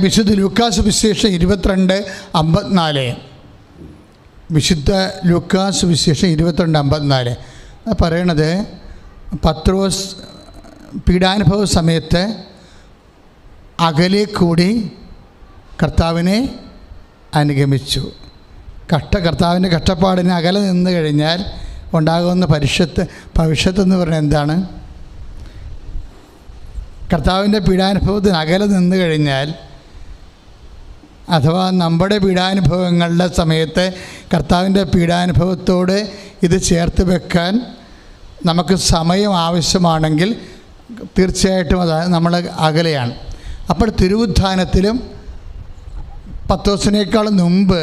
വിശുദ്ധ ലൂക്കാസ് സുവിശേഷം 22:54. വിശുദ്ധ ലൂക്കാസ് സുവിശേഷം 22:54 പറയണത്, പത്രോസ് പീഡാനുഭവ സമയത്ത് അകലെ കൂടി കർത്താവിനെ അനുഗമിച്ചു. കർത്താവിൻ്റെ കഷ്ടപ്പാടിന് അകലെ നിന്ന് കഴിഞ്ഞാൽ ഉണ്ടാകുന്ന ഭവിഷ്യത്തെന്ന് പറഞ്ഞാൽ എന്താണ്? കർത്താവിൻ്റെ പീഡാനുഭവത്തിന് അകലെ നിന്ന് കഴിഞ്ഞാൽ, അഥവാ നമ്മുടെ പീഡാനുഭവങ്ങളുടെ സമയത്ത് കർത്താവിൻ്റെ പീഡാനുഭവത്തോട് ഇത് ചേർത്ത് വെക്കാൻ നമുക്ക് സമയം ആവശ്യമാണെങ്കിൽ തീർച്ചയായിട്ടും അത് നമ്മൾ അകലെയാണ്. അപ്പോൾ തിരുവുത്ഥാനത്തിലും പത്രോസിനേക്കാളും മുമ്പ്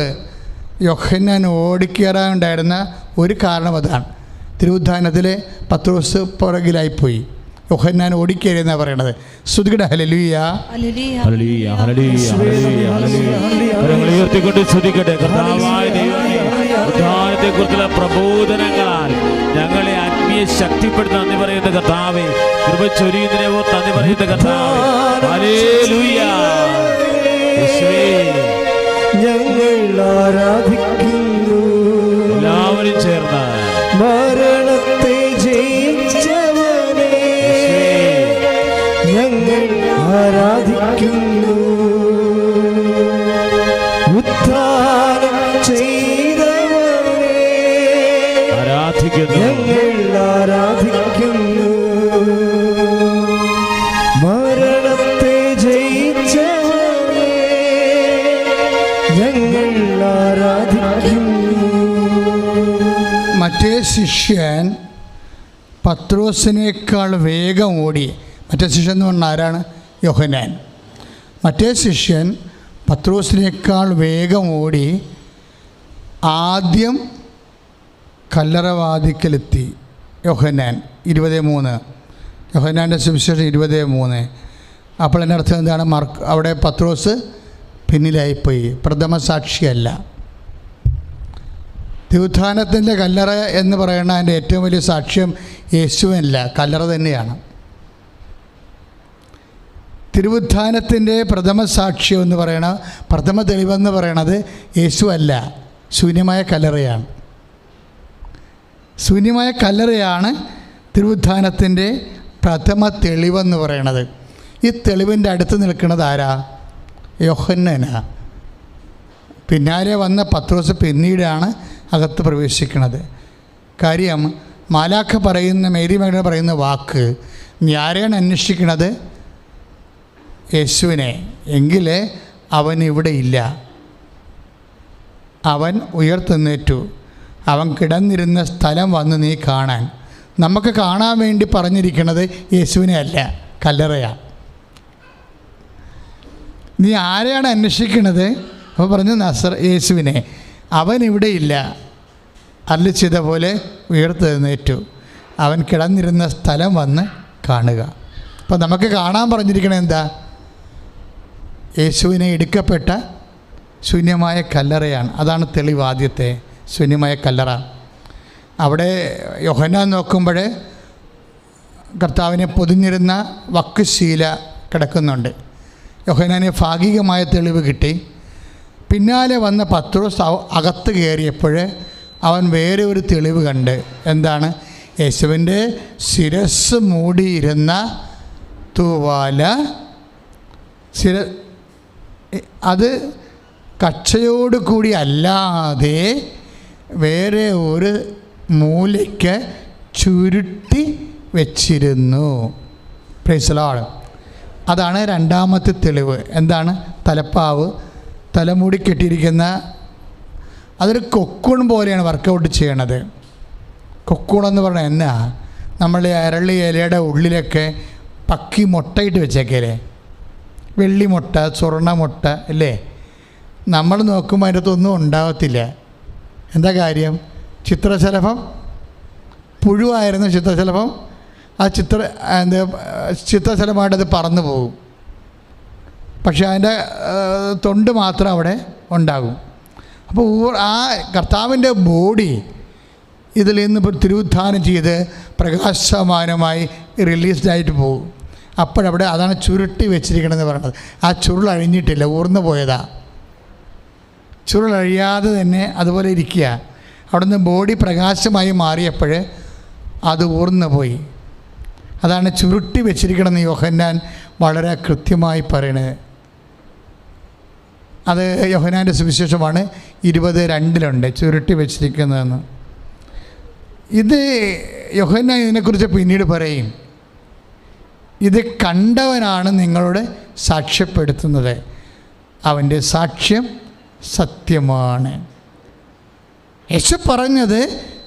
യോഹന്നാൻ ഓടിക്കയറാനുണ്ടായിരുന്ന ഒരു കാരണം അതാണ്. തിരുവുത്ഥാനത്തിൽ പത്രോസ് പുറകിലായിപ്പോയി, യോഹന്നാൻ ഓടിക്കയറിയെന്നാണ് പറയണത്. സ്തുതിക്കട്ടെ, ഹല്ലേലൂയ, ഹല്ലേലൂയ, ഹല്ലേലൂയ, ഹല്ലേലൂയ. ഉയർത്തിക്കൊണ്ട് സ്തുതിക്കട്ടെ. കർത്താവായ ദൈവമേ, ഉദ്ധാനത്തെക്കുറിച്ചുള്ള പ്രബോധനങ്ങളാൽ ഞങ്ങളെ ആത്മീയ ശക്തിപ്പെടുത്തി നന്ദി പറയുന്ന കർത്താവേ, കൃപ ചൊരിയുന്നതിനെ ഓർത്ത് നന്ദി പറയുന്ന കർത്താവേ, ഹല്ലേലൂയ. ഞങ്ങൾ ആരാധിക്കുന്നു എല്ലാവരും ചേർന്ന് മരണത്തെ ജയിച്ചവനെ ഞങ്ങൾ ആരാധിക്കുന്നു, ഉദ്ധാനം ചെയ്തവനെ ആരാധിക്കുന്നു, ഞങ്ങൾ ആരാധിക്കുന്നു, മരണത്തെ ജയിച്ചവനെ ഞങ്ങൾ ആരാധിക്കുന്നു. മറ്റേ ശിഷ്യൻ പത്രോസിനേക്കാൾ വേഗം ഓടി. മറ്റേ ശിഷ്യൻ എന്ന് പറഞ്ഞാൽ ആരാണ്? യോഹന്നാൻ. മറ്റേ ശിഷ്യൻ പത്രോസിനേക്കാൾ വേഗം ഓടി ആദ്യം കല്ലറവാതിക്കലെത്തി. യോഹന്നാൻ 20:3, യോഹന്നാൻ്റെ സുവിശേഷം 20:3. അപ്പോൾ എൻ്റെ അർത്ഥം എന്താണ്? അവിടെ പത്രോസ് പിന്നിലായിപ്പോയി, പ്രഥമ സാക്ഷിയല്ല. തിരുവുത്ഥാനത്തിൻ്റെ കല്ലറ എന്ന് പറയുന്ന അതിൻ്റെ ഏറ്റവും വലിയ സാക്ഷ്യം യേശുവല്ല, കല്ലറ തന്നെയാണ്. തിരുവുത്ഥാനത്തിൻ്റെ പ്രഥമ സാക്ഷ്യം എന്ന് പറയണ, പ്രഥമ തെളിവെന്ന് പറയണത് യേശു അല്ല, ശൂന്യമായ കല്ലറയാണ്. ശൂന്യമായ കല്ലറയാണ് തിരുവുത്ഥാനത്തിൻ്റെ പ്രഥമ തെളിവെന്ന് പറയണത്. ഈ തെളിവിൻ്റെ അടുത്ത് നിൽക്കുന്നത് ആരാ? യോഹന്നാനാ. പിന്നാലെ വന്ന പത്രോസ് പിന്നീടാണ് അകത്ത് പ്രവേശിക്കുന്നത്. കാര്യം, മാലാഖ പറയുന്ന, മേരി മഗ്ദലേന പറയുന്ന വാക്ക്, നീ ആരെയാണ് അന്വേഷിക്കുന്നത്? യേശുവിനെ. എങ്കിൽ അവൻ ഇവിടെ ഇല്ല, അവൻ ഉയർത്തെന്നേറ്റു, അവൻ കിടന്നിരുന്ന സ്ഥലം വന്ന് നീ കാണാൻ. നമുക്ക് കാണാൻ വേണ്ടി പറഞ്ഞിരിക്കുന്നത് യേശുവിനെ അല്ല, കല്ലറയാണ്. നീ ആരെയാണ് അന്വേഷിക്കുന്നത്? അപ്പോൾ പറഞ്ഞു, യേശുവിനെ. അവൻ ഇവിടെ ഇല്ല, അരുളി ചെയ്ത പോലെ ഉയർത്തെഴുന്നേറ്റു, അവൻ കിടന്നിരുന്ന സ്ഥലം വന്ന് കാണുക. അപ്പോൾ നമുക്ക് കാണാൻ പറഞ്ഞിരിക്കണത് എന്താ? യേശുവിനെ എടുക്കപ്പെട്ട ശൂന്യമായ കല്ലറയാണ്. അതാണ് തെളിവ്. ആദ്യത്തെ ശൂന്യമായ കല്ലറ. അവിടെ യോഹന്നാൻ നോക്കുമ്പോൾ കർത്താവിനെ പൊതിഞ്ഞിരുന്ന വക്കുശീല കിടക്കുന്നുണ്ട്. യോഹന്നാന് ഭാഗികമായ തെളിവ് കിട്ടി. പിന്നാലെ വന്ന പത്രോസ് അകത്ത് കയറിയപ്പോൾ അവൻ വേറെ ഒരു തെളിവ് കണ്ട്. എന്താണ്? യേശുവിൻ്റെ ശിരസ് മൂടിയിരുന്ന തൂവാല, അത് കച്ചയോടുകൂടി അല്ലാതെ വേറെ ഒരു മൂലയ്ക്ക് ചുരുട്ടി വെച്ചിരുന്നു. Praise the Lord. അതാണ് രണ്ടാമത്തെ തെളിവ്. എന്താണ്? തലപ്പാവ്, തലമുടി കെട്ടിയിരിക്കുന്ന, അതൊരു കൊക്കൂൺ പോലെയാണ് വർക്കൗട്ട് ചെയ്യണത്. കൊക്കൂണെന്ന് പറഞ്ഞാൽ എന്നാ? നമ്മൾ അരളി ഇലയുടെ ഉള്ളിലൊക്കെ പക്കി മുട്ടയിട്ട് വെച്ചേക്കല്ലേ, വെള്ളി മുട്ട, സ്വർണ്ണ മുട്ട അല്ലേ? നമ്മൾ നോക്കുമ്പോൾ അതിൻ്റെ അകത്തൊന്നും ഉണ്ടാകത്തില്ല. എന്താ കാര്യം? ചിത്രശലഭം പുഴുവായിരുന്ന ചിത്രശലഭം, ആ ചിത്രശലഭമായിട്ടത് പറന്നു പോകും. പക്ഷെ അതിൻ്റെ തൊണ്ട് മാത്രം അവിടെ ഉണ്ടാകും. അപ്പോൾ ആ കർത്താവിൻ്റെ ബോഡി ഇതിൽ നിന്ന് തിരുവുത്ഥാനം ചെയ്ത് പ്രകാശമാനമായി റിലീസ്ഡായിട്ട് പോകും. അപ്പോഴവിടെ അതാണ് ചുരുട്ടി വെച്ചിരിക്കണമെന്ന് പറയുന്നത്. ആ ചുരുൾ അഴിഞ്ഞിട്ടില്ല, ഊർന്നു പോയതാ. ചുരുൾ അഴിയാതെ തന്നെ അതുപോലെ ഇരിക്കുക. അവിടുന്ന് ബോഡി പ്രകാശമായി മാറിയപ്പോൾ അത് ഊർന്നു പോയി. അതാണ് ചുരുട്ടി വെച്ചിരിക്കണമെന്ന് യോഹന്നാൻ വളരെ കൃത്യമായി പറയണത്. അത് യോഹന്നാൻ്റെ സുവിശേഷമാണ് 20:2 ചുരുട്ടി വെച്ചിരിക്കുന്നതെന്ന്. ഇത് യോഹന്നാൻ ഇതിനെക്കുറിച്ച് പിന്നീട് പറയും. ഇത് കണ്ടവനാണ് നിങ്ങളോട് സാക്ഷ്യപ്പെടുത്തുന്നത്, അവൻ്റെ സാക്ഷ്യം സത്യമാണ്. യേശു പറഞ്ഞത്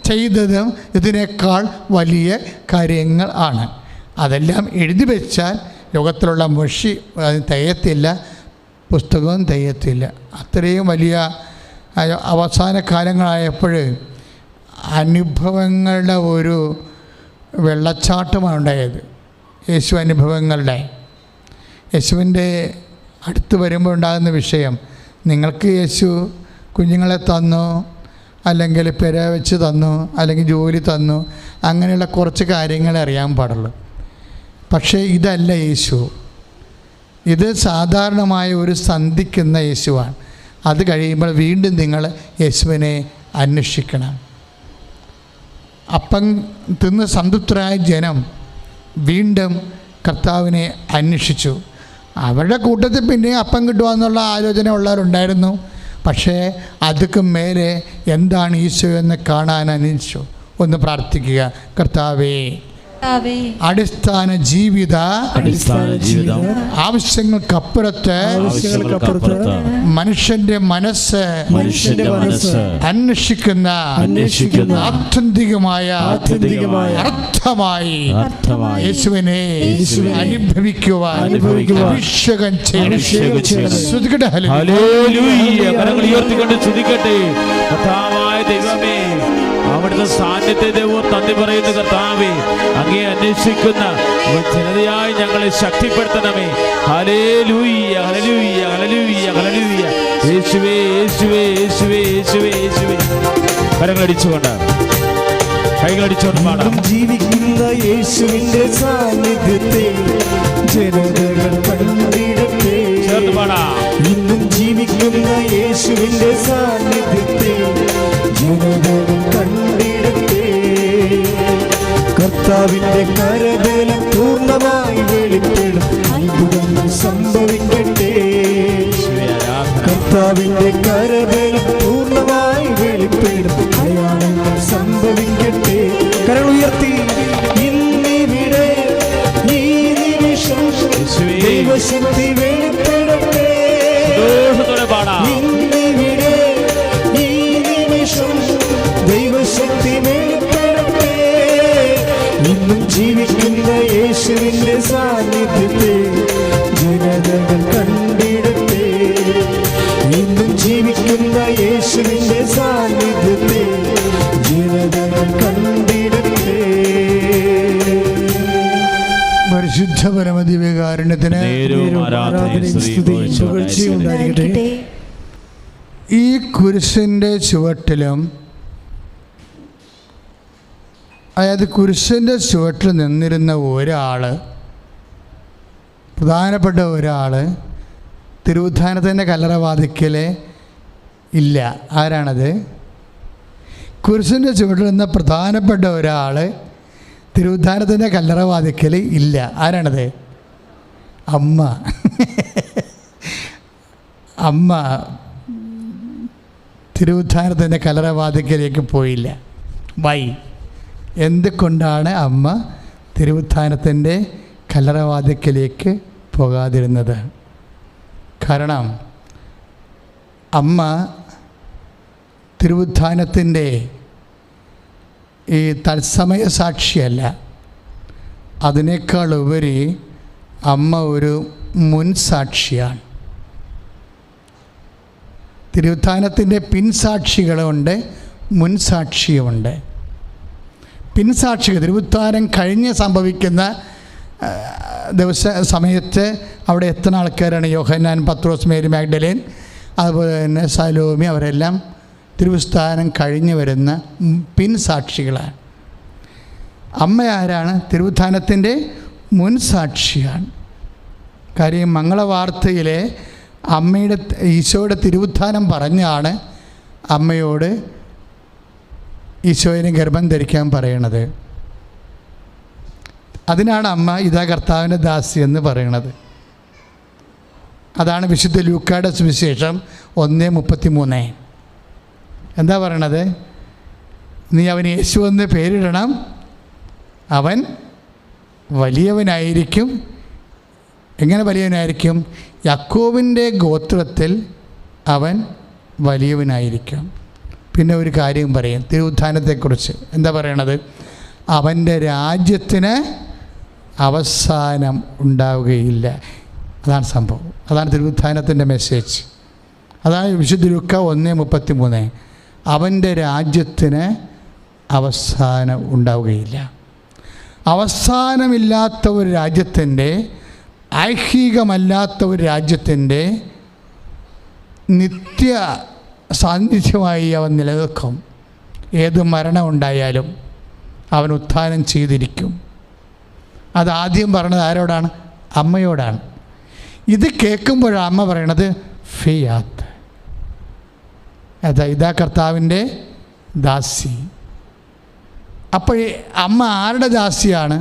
ചെയ്തതും ഇതിനേക്കാൾ വലിയ കാര്യങ്ങൾ ആണ്. അതെല്ലാം എഴുതി വെച്ചാൽ ലോകത്തിലുള്ള മഷി തികയത്തില്ല, പുസ്തകവും തികയത്തില്ല. അത്രയും വലിയ അവസാന കാലങ്ങളായപ്പോൾ അനുഭവങ്ങളുടെ ഒരു വെള്ളച്ചാട്ടമാണ് ഉണ്ടായത്. യേശു അനുഭവങ്ങളുടെ, യേശുവിൻ്റെ അടുത്ത് വരുമ്പോൾ ഉണ്ടാകുന്ന വിഷയം, നിങ്ങൾക്ക് യേശു കുഞ്ഞുങ്ങളെ തന്നു, അല്ലെങ്കിൽ പെര വെച്ച് തന്നു, അല്ലെങ്കിൽ ജോലി തന്നു, അങ്ങനെയുള്ള കുറച്ച് കാര്യങ്ങളെ അറിയാൻ പാടുള്ളൂ. പക്ഷേ ഇതല്ല യേശു. ഇത് സാധാരണമായ ഒരു സന്ധിക്കുന്ന യേശുവാണ്. അത് കഴിയുമ്പോൾ വീണ്ടും നിങ്ങൾ യേശുവിനെ അന്വേഷിക്കണം. അപ്പം തിന്ന് സംതൃപ്തരായ ജനം വീണ്ടും കർത്താവിനെ അന്വേഷിച്ചു. അവരുടെ കൂട്ടത്തിൽ പിന്നെ അപ്പം കിട്ടുക ആലോചന ഉള്ളവരുണ്ടായിരുന്നു. പക്ഷേ അതൊക്കെ മേലെ എന്താണ് ഈശോ എന്ന് കാണാൻ അന്വേഷിച്ചു. ഒന്ന് പ്രാർത്ഥിക്കുക. കർത്താവേ, അടിസ്ഥാന ജീവിതം ആവശ്യങ്ങൾക്കപ്പുറത്ത് മനുഷ്യന്റെ മനസ്സ് അന്വേഷിക്കുന്ന ആത്യന്തികമായ അർത്ഥമായി യേശുവിനെ അനുഭവിക്കുവാൻ അഭിഷേകം ദൈവമേ, അവിടുത്തെ സാന്നിധ്യ ദൈവം നന്ദി പറയുന്ന കർത്താവേ, അങ്ങേ അന്വേഷിക്കുന്ന ജനതയായി ഞങ്ങളെ ശക്തിപ്പെടുത്തണമേ. ഹല്ലേലൂയ, ഹല്ലേലൂയ, ഹല്ലേലൂയ, ഹല്ലേലൂയ. യേശുവേ, യേശുവേ, യേശുവേ, യേശുവേ, യേശുവേ. കരങ്ങളടിച്ചുകൊണ്ട് പാടാം. ജീവിക്കുന്ന യേശുവിന്റെ സാന്നിധ്യത്തെ ജനതകൾ കണ്ടിടട്ടെ. ചേർന്ന് പാടാം. ഇന്നും ജീവിക്കുന്ന യേശുവിന്റെ സാന്നിധ്യത്തെ ജനതകൾ കണ്ടിടട്ടെ. കർത്താവിന്റെ കരബലം പൂർണ്ണമായി വെളിപ്പെടും, അത്ഭുതങ്ങൾ സംഭവിക്കട്ടെ. കർത്താവിന്റെ കരബലം പൂർണ്ണമായി വെളിപ്പെടും, അടയാളങ്ങൾ സംഭവിക്കട്ടെ. കരങ്ങൾ ഉയർത്തി ഇന്നിവിടെ ഈ നിമിഷം ദൈവശക്തി വെളിപ്പെടട്ടെ. ഇന്നിവിടെ ഈ നിമിഷം ദൈവശക്തി വെളിപ്പെടട്ടെ. ഇന്നും ജീവിക്കുന്ന യേശുവിന്റെ സാന്നിധ്യത്തെ ജനതകൾ കണ്ടിടട്ടെ. ഇന്നും ജീവിക്കുന്ന യേശുവിന്റെ സാന്നിധ്യത്തെ ജനതകൾ കണ്ടിടട്ടെ. പരിശുദ്ധ പരമദിവ്യകാരുണ്യത്തിന് ഈ കുരിശിൻ്റെ ചുവട്ടിലും, അതായത് കുരിശിൻ്റെ ചുവട്ടിൽ നിന്നിരുന്ന ഒരാൾ, പ്രധാനപ്പെട്ട ഒരാൾ തിരുവുദ്ധാനത്തിൻ്റെ കല്ലറവാതിക്കൽ ഇല്ല. ആരാണത്? കുരിശിൻ്റെ ചുവട്ടിൽ നിന്ന പ്രധാനപ്പെട്ട ഒരാൾ തിരുവുദ്ധാനത്തിൻ്റെ കല്ലറവാതിക്കൽ ഇല്ല. ആരാണത്? അമ്മ. അമ്മ തിരുവുദ്ധാനത്തിൻ്റെ കല്ലറവാതിക്കലേക്ക് പോയില്ല. വൈ? എന്തുകൊണ്ടാണ് അമ്മ തിരുവുദ്ധാനത്തിൻ്റെ കല്ലറവാതിക്കലേക്ക് പോകാതിരുന്നത്? കാരണം അമ്മ തിരുവുദ്ധാനത്തിൻ്റെ ഈ തത്സമയ സാക്ഷിയല്ല. അതിനേക്കാൾ ഉപരി അമ്മ ഒരു മുൻസാക്ഷിയാണ്. തിരുവുദ്ധാനത്തിൻ്റെ പിൻസാക്ഷികളുണ്ട്, മുൻസാക്ഷിയുമുണ്ട്. പിൻസാക്ഷികൾ തിരുവുദ്ധാനം കഴിഞ്ഞ് സംഭവിക്കുന്ന സമയത്ത് അവിടെ എത്തുന്ന ആൾക്കാരാണ് യോഹന്നാൻ, പത്രോസ്, മേരി മാഗ്ഡലേൻ, അതുപോലെ തന്നെ സലോമി. അവരെല്ലാം തിരുവുദ്ധാനം കഴിഞ്ഞ് വരുന്ന പിൻസാക്ഷികളാണ്. അമ്മ ആരാണ്? തിരുവുദ്ധാനത്തിൻ്റെ മുൻ സാക്ഷിയാണ്. കാര്യം മംഗളവാർത്തയിലെ ഈശോയുടെ തിരുവുത്ഥാനം പറഞ്ഞാണ് അമ്മയോട് ഈശോയിനെ ഗർഭം ധരിക്കാൻ പറയണത്. അതിനാണ് അമ്മ ഇതാ കർത്താവിൻ്റെ ദാസി എന്ന് പറയണത്. അതാണ് വിശുദ്ധ ലൂക്കായുടെ സുവിശേഷം 1:33. എന്താ പറയണത്? നീ അവന് യേശു എന്ന് പേരിടണം, അവൻ വലിയവനായിരിക്കും. എങ്ങനെ വലിയവനായിരിക്കും? യാക്കോബിൻ്റെ ഗോത്രത്തിൽ അവൻ വലിയവനായിരിക്കും. പിന്നെ ഒരു കാര്യം പറയും തിരുവുത്ഥാനത്തെക്കുറിച്ച്. എന്താ പറയണത്? അവൻ്റെ രാജ്യത്തിന് അവസാനം ഉണ്ടാവുകയില്ല. അതാണ് സംഭവം. അതാണ് തിരുവുത്ഥാനത്തിൻ്റെ മെസ്സേജ്. അതാണ് വിശുദ്ധ ലൂക്ക 1:33. അവൻ്റെ രാജ്യത്തിന് അവസാനം ഉണ്ടാവുകയില്ല. അവസാനമില്ലാത്ത ഒരു രാജ്യത്തിൻ്റെ, ഐഹികമല്ലാത്ത ഒരു രാജ്യത്തിൻ്റെ നിത്യ സാന്നിധ്യമായി അവൻ നിലനിൽക്കും. ഏത് മരണം ഉണ്ടായാലും അവൻ ഉത്ഥാനം ചെയ്തിരിക്കും. അതാദ്യം പറഞ്ഞത് ആരോടാണ്? അമ്മയോടാണ്. ഇത് കേൾക്കുമ്പോഴാണ് അമ്മ പറയണത് ഫിയാത്ത്, ഇതാ കർത്താവിൻ്റെ ദാസി. അപ്പോൾ അമ്മ ആരുടെ ദാസിയാണ്?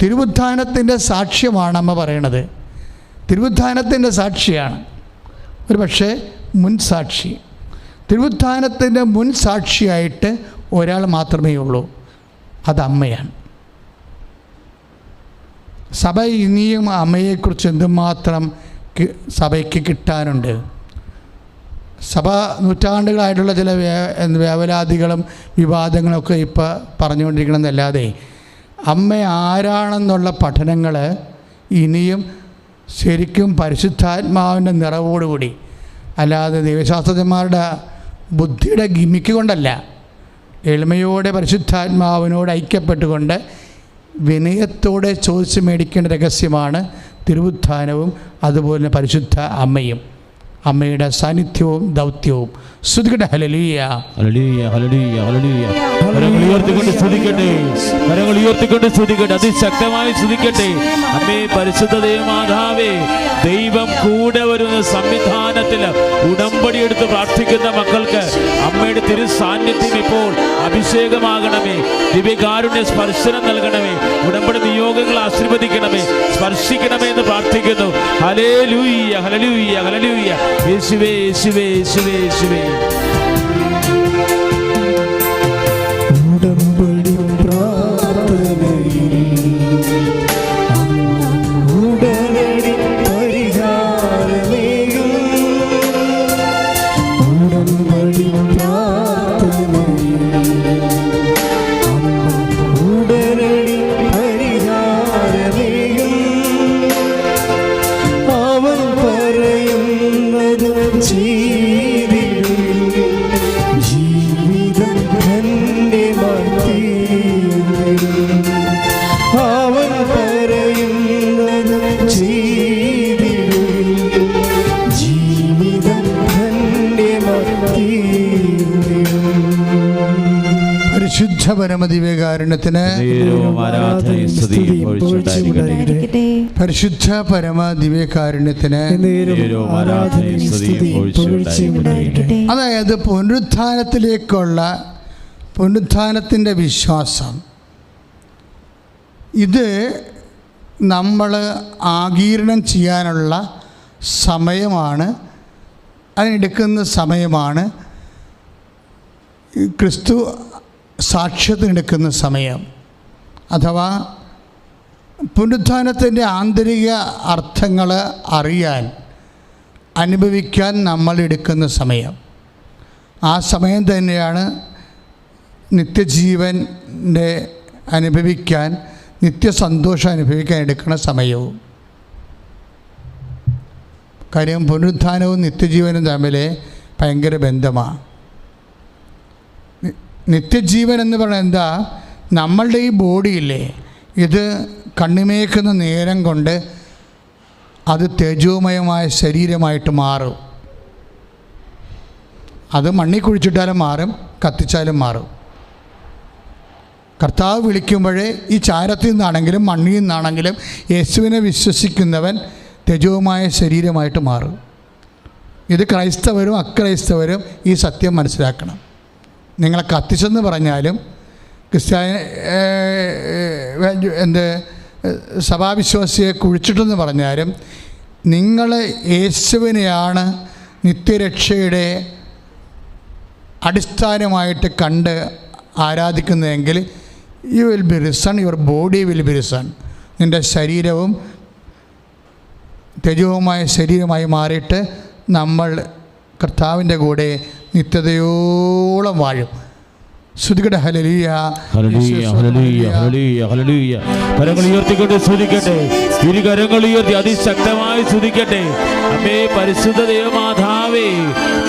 തിരുവുത്ഥാനത്തിൻ്റെ സാക്ഷ്യമാണ് അമ്മ പറയണത്. തിരുവുത്ഥാനത്തിൻ്റെ സാക്ഷിയാണ്. ഒരു പക്ഷേ മുൻ സാക്ഷി. തിരുവുത്ഥാനത്തിൻ്റെ മുൻ സാക്ഷിയായിട്ട് ഒരാൾ മാത്രമേ ഉള്ളൂ, അത് അമ്മയാണ്. സഭ ഇനിയും അമ്മയെക്കുറിച്ച് എന്തുമാത്രം സഭയ്ക്ക് കിട്ടാനുണ്ട്. സഭ നൂറ്റാണ്ടുകളായിട്ടുള്ള ചില വേവലാതികളും വിവാദങ്ങളൊക്കെ ഇപ്പോൾ പറഞ്ഞുകൊണ്ടിരിക്കണമെന്നല്ലാതെ അമ്മ ആരാണെന്നുള്ള പഠനങ്ങൾ ഇനിയും ശരിക്കും പരിശുദ്ധാത്മാവിൻ്റെ നിറവോടുകൂടി, അല്ലാതെ ദൈവശാസ്ത്രജ്ഞന്മാരുടെ ബുദ്ധിയുടെ ഗിമിക്ക് കൊണ്ടല്ല, എളിമയോടെ പരിശുദ്ധാത്മാവിനോട് ഐക്യപ്പെട്ടുകൊണ്ട് വിനയത്തോടെ ചോദിച്ച് മേടിക്കേണ്ട രഹസ്യമാണ് തിരുവുത്ഥാനവും അതുപോലെ പരിശുദ്ധ അമ്മയും, അമ്മയുടെ സാന്നിധ്യവും ദൗത്യവും. സ്തുതിക്കട്ടെ. ഹല്ലേലൂയ, ഹല്ലേലൂയ, ഹല്ലേലൂയ, ഹല്ലേലൂയ. കരങ്ങൾ ഉയർത്തിക്കൊണ്ട് സ്തുതിക്കട്ടെ, കരങ്ങൾ ഉയർത്തിക്കൊണ്ട് സ്തുതിക്കട്ടെ, അതിശക്തമായി സ്തുതിക്കട്ടെ. അമ്മേ പരിശുദ്ധ ദൈവമാതാവേ, ദൈവം കൂടെ വരുന്ന സംവിധാനത്തിൽ ഉടമ്പടി എടുത്ത് പ്രാർത്ഥിക്കുന്ന മക്കൾക്ക് അമ്മയുടെ തിരു സാന്നിധ്യം ഇപ്പോൾ അഭിഷേകമാകണമേ. ദിവ്യകാരുണ്യ സ്പർശനം നൽകണമേ. ഉടമ്പടി നിയോഗങ്ങൾ ആശീർവദിക്കണമേ, സ്പർശിക്കണമേ എന്ന് പ്രാർത്ഥിക്കുന്നു. ഹല്ലേലൂയ, ഹല്ലേലൂയ, ഹല്ലേലൂയ. യേശുവേ, യേശുവേ, യേശുവേ, യേശുവേ. ഉടമ്പടി പ്രാർത്ഥനയിൽ ഉടനടി പരിഹാരമേകും. ഉടമ്പടി പ്രാർത്ഥനയിൽ ഉടനടി പരിഹാരമേകും. അവൻ പറയുന്നത് ചെയ്തിടും. ജീവിതം ധന്യമാക്കി അവൻ പറയുന്നത് ചെയ്തിടും. ജീവിതം ധന്യമാക്കി. പരിശുദ്ധ പരമദിവ്യകാരുണ്യത്തിന് ആരാധനയും സ്തുതിയും പുകഴ്ചയുണ്ടായിരിക്കട്ടെ. പരിശുദ്ധ പരമദിവ്യകാരുണ്യത്തിന് ആരാധനയും സ്തുതിയും പുകഴ്ചയുണ്ടായിരിക്കട്ടെ. അതായത് പുനരുത്ഥാനത്തിൻ്റെ വിശ്വാസം, ഇത് നമ്മൾ ആഗീരണം ചെയ്യാനുള്ള സമയമാണ്, അതിനെടുക്കുന്ന സമയമാണ്. ക്രിസ്തു സാക്ഷ്യത്തിനെടുക്കുന്ന സമയം, അഥവാ പുനരുത്ഥാനത്തിൻ്റെ ആന്തരിക അർത്ഥങ്ങൾ അറിയാൻ, അനുഭവിക്കാൻ നമ്മൾ എടുക്കുന്ന സമയം. ആ സമയം തന്നെയാണ് നിത്യജീവൻ്റെ അനുഭവിക്കാൻ, നിത്യസന്തോഷം അനുഭവിക്കാൻ എടുക്കുന്ന സമയവും. കാര്യം പുനരുത്ഥാനവും നിത്യജീവനും തമ്മിൽ ഭയങ്കര ബന്ധമാണ്. നിത്യജീവൻ എന്ന് പറഞ്ഞാൽ എന്താ? നമ്മളുടെ ഈ ബോഡിയില്ലേ, ഇത് കണ്ണിമേക്കുന്ന നേരം കൊണ്ട് അത് തേജോമയമായ ശരീരമായിട്ട് മാറും. അത് മണ്ണിൽ കുഴിച്ചിട്ടാലും മാറും, കത്തിച്ചാലും മാറും. കർത്താവ് വിളിക്കുമ്പോഴേ ഈ ചാരത്തിൽ നിന്നാണെങ്കിലും മണ്ണിൽ നിന്നാണെങ്കിലും യേശുവിനെ വിശ്വസിക്കുന്നവൻ തെജോമായ ശരീരമായിട്ട് മാറും. ഇത് ക്രൈസ്തവരും അക്രൈസ്തവരും ഈ സത്യം മനസ്സിലാക്കണം. നിങ്ങളെ കത്തിച്ചെന്ന് പറഞ്ഞാലും സഭാവിശ്വാസിയെ കുഴിച്ചിട്ടെന്ന് പറഞ്ഞാലും നിങ്ങൾ യേശുവിനെയാണ് നിത്യരക്ഷയുടെ അടിസ്ഥാനമായിട്ട് കണ്ട് ആരാധിക്കുന്നതെങ്കിൽ you will be risen, your body will be risen. നിൻ്റെ ശരീരവും തെജോമായ ശരീരമായി മാറിയിട്ട് നമ്മൾ കർത്താവിൻ്റെ കൂടെ നിത്യതയോളം വാഴും. സ്തുതിക്കട്ടെ. ഹല്ലേലൂയ, ഹല്ലേലൂയ, ഹല്ലേലൂയ, ഹല്ലേലൂയ, ഹല്ലേലൂയ. കരങ്ങൾ ഉയർത്തിക്കൊണ്ട് സ്തുതിക്കട്ടെ. ഇരു കരങ്ങൾ ഉയർത്തി അതിശക്തമായി സ്തുതിക്കട്ടെ. അമ്മേ, പരിശുദ്ധ ദൈവമാതാവേ,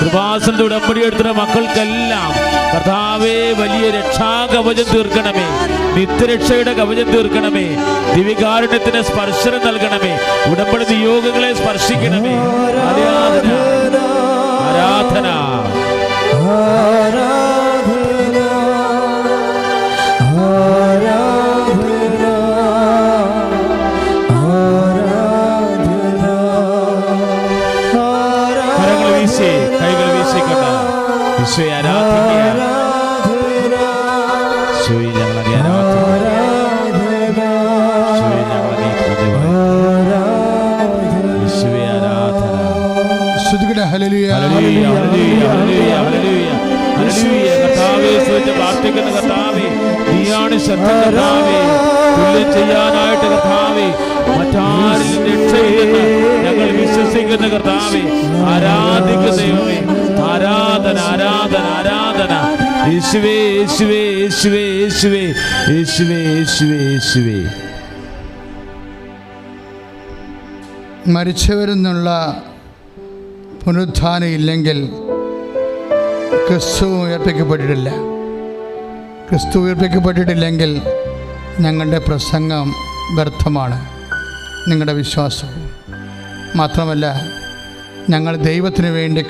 കൃപാസനത്തിൽ ഉടമ്പടി എടുത്ത മക്കൾക്കെല്ലാം കർത്താവേ വലിയ രക്ഷാകവചം തീർക്കണമേ, നിത്യരക്ഷയുടെ കവചം തീർക്കണമേ, ദിവ്യകാരുണ്യത്തിന് സ്പർശനം നൽകണമേ, ഉടമ്പടി നിയോഗങ്ങളെ സ്പർശിക്കണമേ. ആരാധന, ആരാധന, കൈകൾ വീശിക്കട്ട. ഈശോയെ ആരാധിക്കുക. ഈശോയെ ഞങ്ങളെ ആരാധിക്കുക. ഈശോയെ ഞങ്ങളെ ഈശോയെ ആരാധന. സ്തുതിക്കട്ടെ. ഹല്ലേലൂയ, ഹല്ലേലൂയ, ഹല്ലേലൂയ, ഹല്ലേലൂയ, ഹല്ലേലൂയ, ഹല്ലേലൂയ. കർത്താവേ, സ്തുതിച്ച് പ്രാർത്ഥിക്കുന്ന കർത്താവേ, നീയാണ് ശക്തൻ കർത്താവേ. തുല്യം ചെയ്യാനായിട്ട് കർത്താവേ മറ്റാരിലും രക്ഷയില്ലെന്ന് ഞങ്ങൾ വിശ്വസിക്കുന്ന കർത്താവേ, ആരാധിക്കുന്ന ദൈവമേ, ആരാധന, ആരാധന, ആരാധന. യേശുവേ, യേശുവേ, യേശുവേ, യേശുവേ, യേശുവേ, യേശുവേ, യേശുവേ. മരിച്ചവരിൽ നിന്നുള്ള പുനരുത്ഥാനം ഇല്ലെങ്കിൽ ക്രിസ്തു ഉയർപ്പിക്കപ്പെട്ടിട്ടില്ല. ക്രിസ്തു ഉയർപ്പിക്കപ്പെട്ടിട്ടില്ലെങ്കിൽ ഞങ്ങളുടെ പ്രസംഗം വ്യർത്ഥമാണ്, നിങ്ങളുടെ വിശ്വാസവും. മാത്രമല്ല, ഞങ്ങൾ ദൈവത്തിന് വേണ്ടി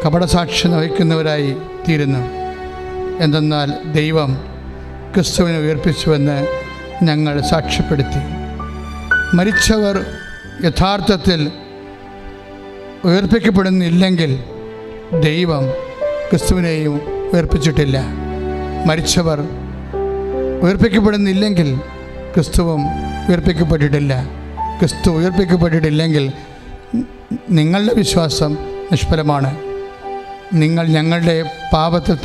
കപടസാക്ഷ്യം വഹിക്കുന്നവരായി തീരുന്നു. എന്തെന്നാൽ ദൈവം ക്രിസ്തുവിനെ ഉയർപ്പിച്ചുവെന്ന് ഞങ്ങൾ സാക്ഷ്യപ്പെടുത്തി. മരിച്ചവർ യഥാർത്ഥത്തിൽ ഉയർപ്പിക്കപ്പെടുന്നില്ലെങ്കിൽ ദൈവം ക്രിസ്തുവിനെയും ഉയർപ്പിച്ചിട്ടില്ല. മരിച്ചവർ ഉയർപ്പിക്കപ്പെടുന്നില്ലെങ്കിൽ ക്രിസ്തുവും ഉയർപ്പിക്കപ്പെട്ടിട്ടില്ല. ക്രിസ്തു ഉയർപ്പിക്കപ്പെട്ടിട്ടില്ലെങ്കിൽ നിങ്ങളുടെ വിശ്വാസം നിഷ്ഫലമാണ്. നിങ്ങൾ നിങ്ങളുടെ പാപത്തിൽ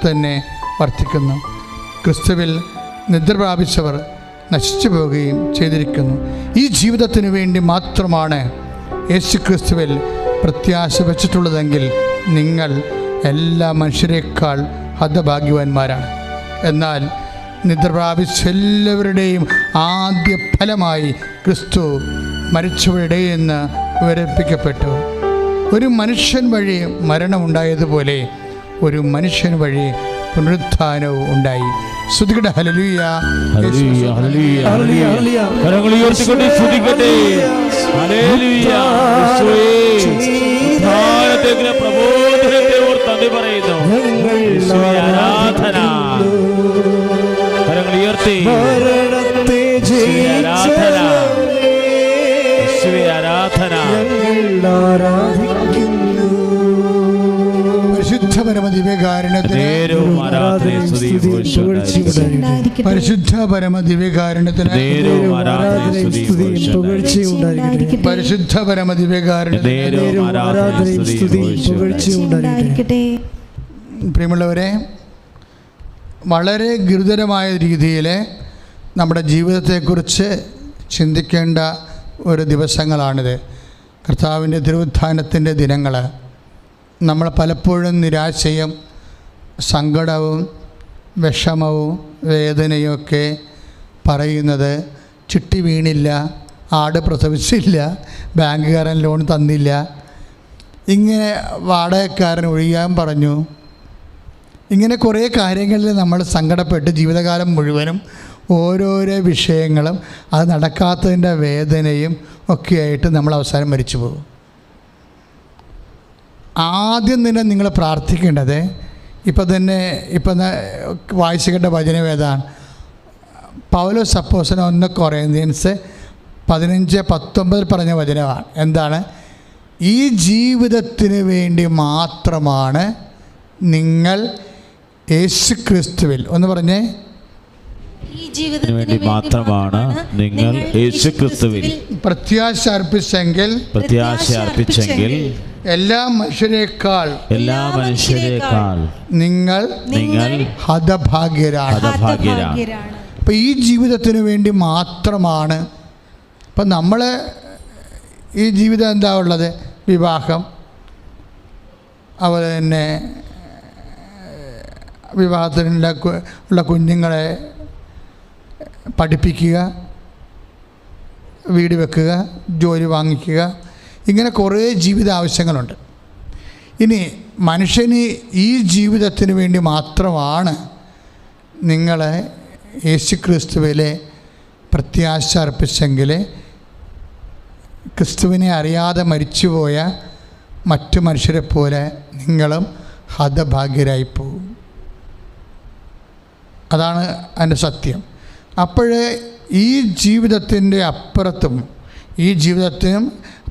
തന്നെ വർത്തിക്കുന്നു. ക്രിസ്തുവിൽ നിദ്ര പ്രാപിച്ചവർ നശിച്ചു പോവുകയും ചെയ്തിരിക്കുന്നു. ഈ ജീവിതത്തിന് വേണ്ടി മാത്രമാണ് യേശു ക്രിസ്തുവിൽ പ്രത്യാശ വച്ചിട്ടുള്ളതെങ്കിൽ നിങ്ങൾ എല്ലാ മനുഷ്യരെക്കാൾ ഹതഭാഗ്യവാന്മാരാണ്. എന്നാൽ നിദ്ര പ്രാപിച്ച എല്ലാവരുടെയും ആദ്യ ഫലമായി ക്രിസ്തു മരിച്ചവരുടെ നിന്ന് ഉയർപ്പിക്കപ്പെട്ടു. ഒരു മനുഷ്യൻ വഴി മരണമുണ്ടായതുപോലെ ഒരു മനുഷ്യൻ വഴി പുനരുത്ഥാനവും ഉണ്ടായി. സ്തുതിക്കട്ടെ. ഹല്ലേലൂയ, ഹല്ലേലൂയ, ഹല്ലേലൂയ, ഹല്ലേലൂയ. കരങ്ങൾ ഉയർത്തിക്കൊണ്ട് സ്തുതിക്കട്ടെ. ഹല്ലേലൂയ. യേശുവേ, ഉദ്ധാനത്തെക്കുറിച്ച് പ്രബോധനത്തെ ഓർത്ത് നന്ദി പറയുന്നു. യേശുവേ, ആരാധന. കരങ്ങൾ ഉയർത്തി. യേശുവേ, ആരാധന. യേശുവേ, ആരാധന. പരിശുദ്ധ പരമ ദിവ്യകാരുണ്യത്തിന്, പരിശുദ്ധ പരമ ദിവ്യകാരുണ്യത്തിന്, പരിശുദ്ധ പരമ ദിവ്യകാരുണ്യത്തിന്. പ്രിയമുള്ളവരെ, വളരെ ഗുരുതരമായ രീതിയിൽ നമ്മുടെ ജീവിതത്തെക്കുറിച്ച് ചിന്തിക്കേണ്ട ഒരു ദിവസങ്ങളാണിത്. കർത്താവിൻ്റെ തിരുവുത്ഥാനത്തിൻ്റെ ദിനങ്ങൾ. നമ്മൾ പലപ്പോഴും നിരാശയും സങ്കടവും വിഷമവും വേദനയും ഒക്കെ പറയുന്നത് ചിട്ടി വീണില്ല, ആട് പ്രസവിച്ചില്ല, ബാങ്കുകാരൻ ലോൺ തന്നില്ല, ഇങ്ങനെ വാടകക്കാരൻ ഒഴിയാൻ പറഞ്ഞു, ഇങ്ങനെ കുറേ കാര്യങ്ങളിൽ നമ്മൾ സങ്കടപ്പെട്ട് ജീവിതകാലം മുഴുവനും ഓരോരോ വിഷയങ്ങളും അത് നടക്കാത്തതിൻ്റെ വേദനയും ഒക്കെയായിട്ട് നമ്മൾ അവസാനം മരിച്ചു പോകും. ആദ്യം തന്നെ നിങ്ങൾ പ്രാർത്ഥിക്കേണ്ടത് ഇപ്പം തന്നെ വായിച്ചു കേട്ട വചനം ഏതാണ്? പൗലോസ് അപ്പോസ്തലൻ 1 കൊറിന്ത്യൻസ് 15:19 പറഞ്ഞ വചനമാണ്. എന്താണ്? ഈ ജീവിതത്തിന് വേണ്ടി മാത്രമാണ് നിങ്ങൾ യേശുക്രിസ്തുവിൽ, ഒന്ന് പറഞ്ഞേ, ഈ ജീവിതത്തിന് വേണ്ടി മാത്രമാണ് നിങ്ങൾ യേശുക്രിസ്തുവിൽ പ്രത്യാശ അർപ്പിച്ചെങ്കിൽ എല്ലാ മനുഷ്യരെക്കാൾ നിങ്ങൾ ഹതഭാഗ്യരാണ്. അപ്പം ഈ ജീവിതത്തിന് വേണ്ടി മാത്രമാണ്. അപ്പം നമ്മൾ ഈ ജീവിതം എന്താ ഉള്ളത്? വിവാഹം, അതുപോലെ തന്നെ വിവാഹത്തിനുള്ള കുഞ്ഞുങ്ങളെ പഠിപ്പിക്കുക, വീട് വെക്കുക, ജോലി വാങ്ങിക്കുക, ഇങ്ങനെ കുറേ ജീവിത ആവശ്യങ്ങളുണ്ട്. ഇനി മനുഷ്യന് ഈ ജീവിതത്തിന് വേണ്ടി മാത്രമാണ് നിങ്ങളെ യേശുക്രിസ്തുവിലെ പ്രത്യാശ അർപ്പിച്ചെങ്കിൽ ക്രിസ്തുവിനെ അറിയാതെ മരിച്ചുപോയ മറ്റു മനുഷ്യരെ പോലെ നിങ്ങളും ഹതഭാഗ്യരായി പോകും. അതാണ് അതിൻ്റെ സത്യം. അപ്പോഴേ ഈ ജീവിതത്തിൻ്റെ അപ്പുറത്തും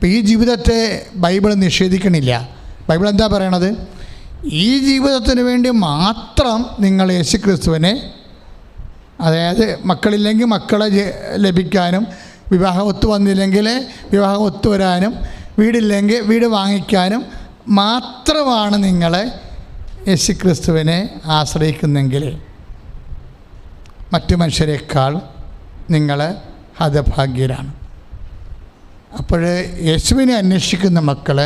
ഈ ജീവിതത്തെ ബൈബിൾ നിഷേധിക്കണില്ല. ബൈബിൾ എന്താ പറയണത്? ഈ ജീവിതത്തിന് വേണ്ടി മാത്രം നിങ്ങൾ യേശുക്രിസ്തുവിനെ, അതായത് മക്കളില്ലെങ്കിൽ മക്കളെ ലഭിക്കാനും, വിവാഹം ഒത്തു വന്നില്ലെങ്കിൽ വിവാഹം ഒത്തുവരാനും, വീടില്ലെങ്കിൽ വീട് വാങ്ങിക്കാനും മാത്രമാണ് നിങ്ങൾ യേശുക്രിസ്തുവിനെ ആശ്രയിക്കുന്നെങ്കിൽ മറ്റു മനുഷ്യരെക്കാൾ നിങ്ങൾ ഹതഭാഗ്യരാണ്. അപ്പോൾ യേശുവിനെ അന്വേഷിക്കുന്ന മക്കൾ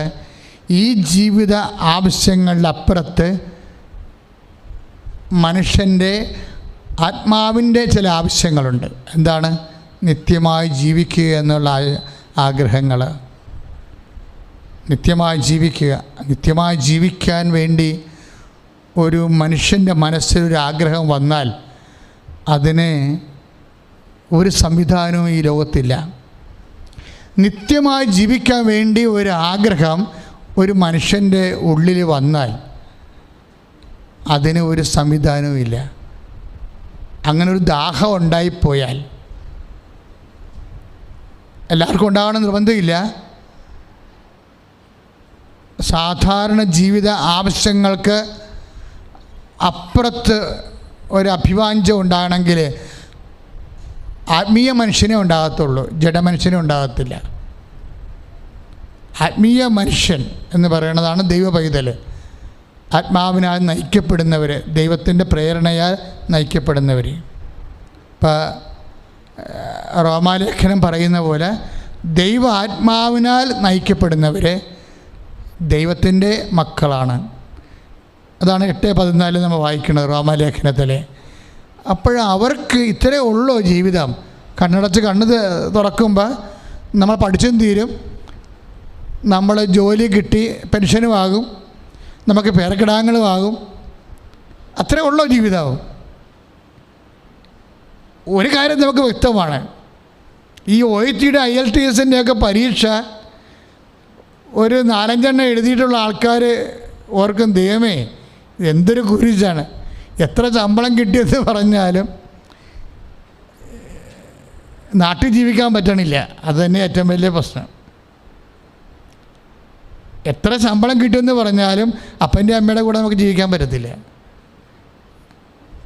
ഈ ജീവിത ആവശ്യങ്ങളുടെ അപ്പുറത്ത് മനുഷ്യൻ്റെ ആത്മാവിൻ്റെ ചില ആവശ്യങ്ങളുണ്ട്. എന്താണ്? നിത്യമായി ജീവിക്കുക എന്നുള്ള ആഗ്രഹങ്ങൾ. നിത്യമായി ജീവിക്കാൻ വേണ്ടി ഒരു മനുഷ്യൻ്റെ മനസ്സിലൊരു ആഗ്രഹം വന്നാൽ അതിന് ഒരു സംവിധാനവും ഈ ലോകത്തില്ല. നിത്യമായി ജീവിക്കാൻ വേണ്ടി ഒരു ആഗ്രഹം ഒരു മനുഷ്യൻ്റെ ഉള്ളിൽ വന്നാൽ അതിന് ഒരു സംവിധാനവും ഇല്ല. അങ്ങനെ ഒരു ദാഹം ഉണ്ടായിപ്പോയാൽ, എല്ലാവർക്കും ഉണ്ടാകണം നിർബന്ധമില്ല, സാധാരണ ജീവിത ആവശ്യങ്ങൾക്ക് അപ്പുറത്ത് ഒരു അഭിവാഞ്ചം ഉണ്ടാകണമെങ്കിൽ ആത്മീയ മനുഷ്യനെ ഉണ്ടാകത്തുള്ളൂ, ജഡമനുഷ്യനെ ഉണ്ടാകത്തില്ല. ആത്മീയ മനുഷ്യൻ എന്ന് പറയുന്നതാണ് ദൈവ പൈതൽ. ആത്മാവിനാൽ നയിക്കപ്പെടുന്നവർ, ദൈവത്തിൻ്റെ പ്രേരണയാൽ നയിക്കപ്പെടുന്നവർ. ഇപ്പോൾ റോമാലേഖനം പറയുന്ന പോലെ ദൈവ ആത്മാവിനാൽ നയിക്കപ്പെടുന്നവർ ദൈവത്തിൻ്റെ മക്കളാണ്. അതാണ് 8:14 നമ്മൾ വായിക്കുന്നത് റോമാലേഖനത്തിൽ. അപ്പോഴവർക്ക് ഇത്രയേ ഉള്ളൂ ജീവിതം. കണ്ണടച്ച് കണ്ണ് തുറക്കുമ്പോൾ നമ്മൾ പഠിച്ചും തീരും, നമ്മൾ ജോലി കിട്ടി പെൻഷനുമാകും, നമുക്ക് പേരക്കിടാങ്ങളുമാകും, അത്രേ ഉള്ളൂ ജീവിതം. ഒരു കാര്യം നമുക്ക് വ്യക്തമാണ്, ഈ OITയുടെ IELTSൻ്റെയൊക്കെ പരീക്ഷ ഒരു 4-5 എഴുതിയിട്ടുള്ള ആൾക്കാർ ഓർക്കും, ദൈവമേ എന്തൊരു കുരിശാണ്, എത്ര ശമ്പളം കിട്ടിയെന്ന് പറഞ്ഞാലും നാട്ടിൽ ജീവിക്കാൻ പറ്റണില്ല. അത് തന്നെ ഏറ്റവും വലിയ പ്രശ്നം. എത്ര ശമ്പളം കിട്ടുമെന്ന് പറഞ്ഞാലും അപ്പൻ്റെ അമ്മയുടെ കൂടെ നമുക്ക് ജീവിക്കാൻ പറ്റത്തില്ല.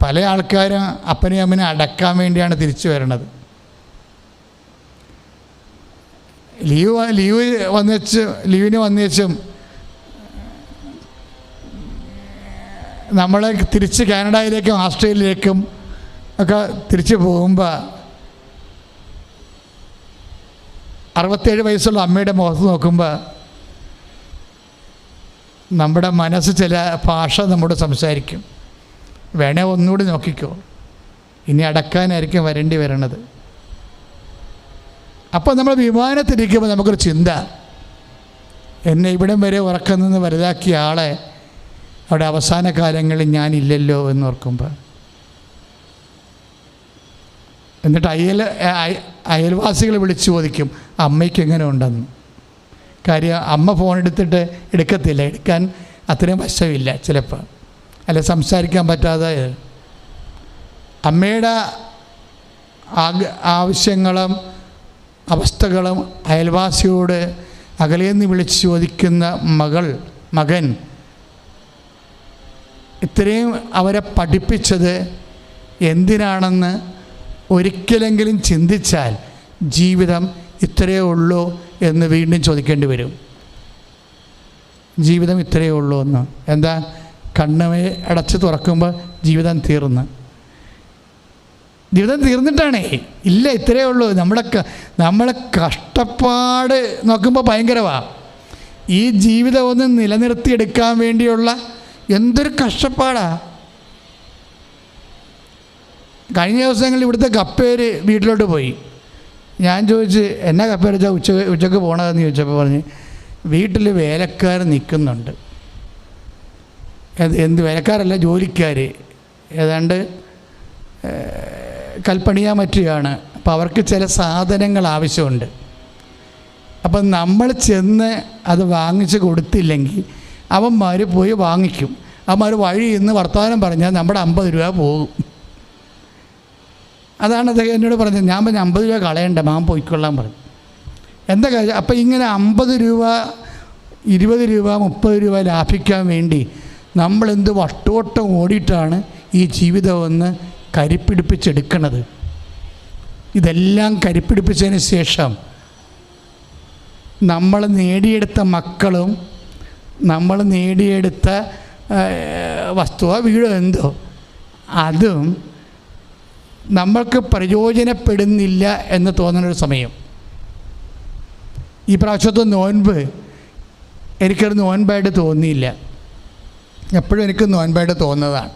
പല ആൾക്കാരും അപ്പനെയും അമ്മനെ അടക്കാൻ വേണ്ടിയാണ് തിരിച്ചു വരണത്. ലീവിന് വന്നേച്ചും നമ്മളെ തിരിച്ച് കാനഡയിലേക്കും ഓസ്ട്രേലിയയിലേക്കും ഒക്കെ തിരിച്ചു പോകുമ്പോൾ 67 വയസ്സുള്ള അമ്മയുടെ മുഖത്ത് നോക്കുമ്പോൾ നമ്മുടെ മനസ്സ് ചില ഭാഷ നമ്മോട് സംസാരിക്കും. വേണേ ഒന്നുകൂടി നോക്കിക്കോ, ഇനി അടക്കാനായിരിക്കും വരേണ്ടി വരണത്. അപ്പോൾ നമ്മൾ വിമാനത്തിരിക്കുമ്പോൾ നമുക്കൊരു ചിന്ത, എന്നെ ഇവിടം വരെ ഉറക്കം നിന്ന് വലുതാക്കിയ ആളെ അവിടെ അവസാന കാലങ്ങളിൽ ഞാനില്ലല്ലോ എന്നോർക്കുമ്പോൾ, എന്നിട്ട് അയൽവാസികൾ വിളിച്ചു ചോദിക്കും അമ്മയ്ക്ക് എങ്ങനെ ഉണ്ടെന്ന്. കാര്യം അമ്മ ഫോൺ എടുത്തിട്ട് എടുക്കത്തില്ല, എടുക്കാൻ അത്രയും വശമില്ല ചിലപ്പോൾ. അല്ലെ സംസാരിക്കാൻ പറ്റാതെ, അമ്മയുടെ ആവശ്യങ്ങളും അവസ്ഥകളും അയൽവാസിയോട് അകലേന്ന് വിളിച്ച് ചോദിക്കുന്ന മകൻ ഇത്രയും അവരെ പഠിപ്പിച്ചത് എന്തിനാണെന്ന് ഒരിക്കലെങ്കിലും ചിന്തിച്ചാൽ ജീവിതം ഇത്രയേ ഉള്ളൂ എന്ന് വീണ്ടും ചോദിക്കേണ്ടി വരും. ജീവിതം ഇത്രയേ ഉള്ളൂ എന്ന്. എന്താ, കണ്ണുമേ അടച്ച് തുറക്കുമ്പോൾ ജീവിതം തീർന്നിട്ടാണേ. ഇല്ല, ഇത്രയേ ഉള്ളൂ. നമ്മളെ കഷ്ടപ്പാട് നോക്കുമ്പോൾ ഭയങ്കരമാണ്. ഈ ജീവിതം ഒന്ന് നിലനിർത്തിയെടുക്കാൻ വേണ്ടിയുള്ള എന്തൊരു കഷ്ടപ്പാടാണ്. കഴിഞ്ഞ ദിവസങ്ങളിൽ ഇവിടുത്തെ കപ്പേര് വീട്ടിലോട്ട് പോയി. ഞാൻ ചോദിച്ച് എന്നാ കപ്പേര് വെച്ചാൽ ഉച്ചക്ക് പോകണതെന്ന് ചോദിച്ചപ്പോൾ പറഞ്ഞ് വീട്ടിൽ വേലക്കാർ നിൽക്കുന്നുണ്ട്. എന്ത് വേലക്കാരല്ല, ജോലിക്കാർ, ഏതാണ്ട് കൽപ്പണിയാൻ പറ്റുകയാണ്. അപ്പോൾ അവർക്ക് ചില സാധനങ്ങൾ ആവശ്യമുണ്ട്. അപ്പം നമ്മൾ ചെന്ന് അത് വാങ്ങിച്ച് കൊടുത്തില്ലെങ്കിൽ അവന്മാർ പോയി വാങ്ങിക്കും. അവന്മാർ വഴി ഇന്ന് വർത്തമാനം പറഞ്ഞാൽ നമ്മുടെ 50 രൂപ പോകും. അതാണ് അദ്ദേഹം എന്നോട് പറഞ്ഞത്. ഞാൻ പറഞ്ഞ 50 രൂപ കളയണ്ട, മാം പോയിക്കൊള്ളാൻ പറഞ്ഞു. എന്താ കാര്യം? അപ്പം ഇങ്ങനെ 50 രൂപ 20 രൂപ 30 രൂപ ലാഭിക്കാൻ വേണ്ടി നമ്മളെന്ത് വട്ടോട്ടം ഓടിയിട്ടാണ് ഈ ജീവിതം ഒന്ന് കരിപ്പിടിപ്പിച്ചെടുക്കണത്. ഇതെല്ലാം കരിപ്പിടിപ്പിച്ചതിന് ശേഷം നമ്മൾ നേടിയെടുത്ത മക്കളും നമ്മൾ നേടിയെടുത്ത വസ്തുവോ വീടോ എന്തോ അതും നമ്മൾക്ക് പ്രയോജനപ്പെടുന്നില്ല എന്ന് തോന്നുന്നൊരു സമയം. ഈ പ്രാവശ്യത്തെ നോൻപ് എനിക്കൊരു നോൻപായിട്ട് തോന്നിയില്ല. എപ്പോഴും എനിക്ക് നോൻപായിട്ട് തോന്നുന്നതാണ്.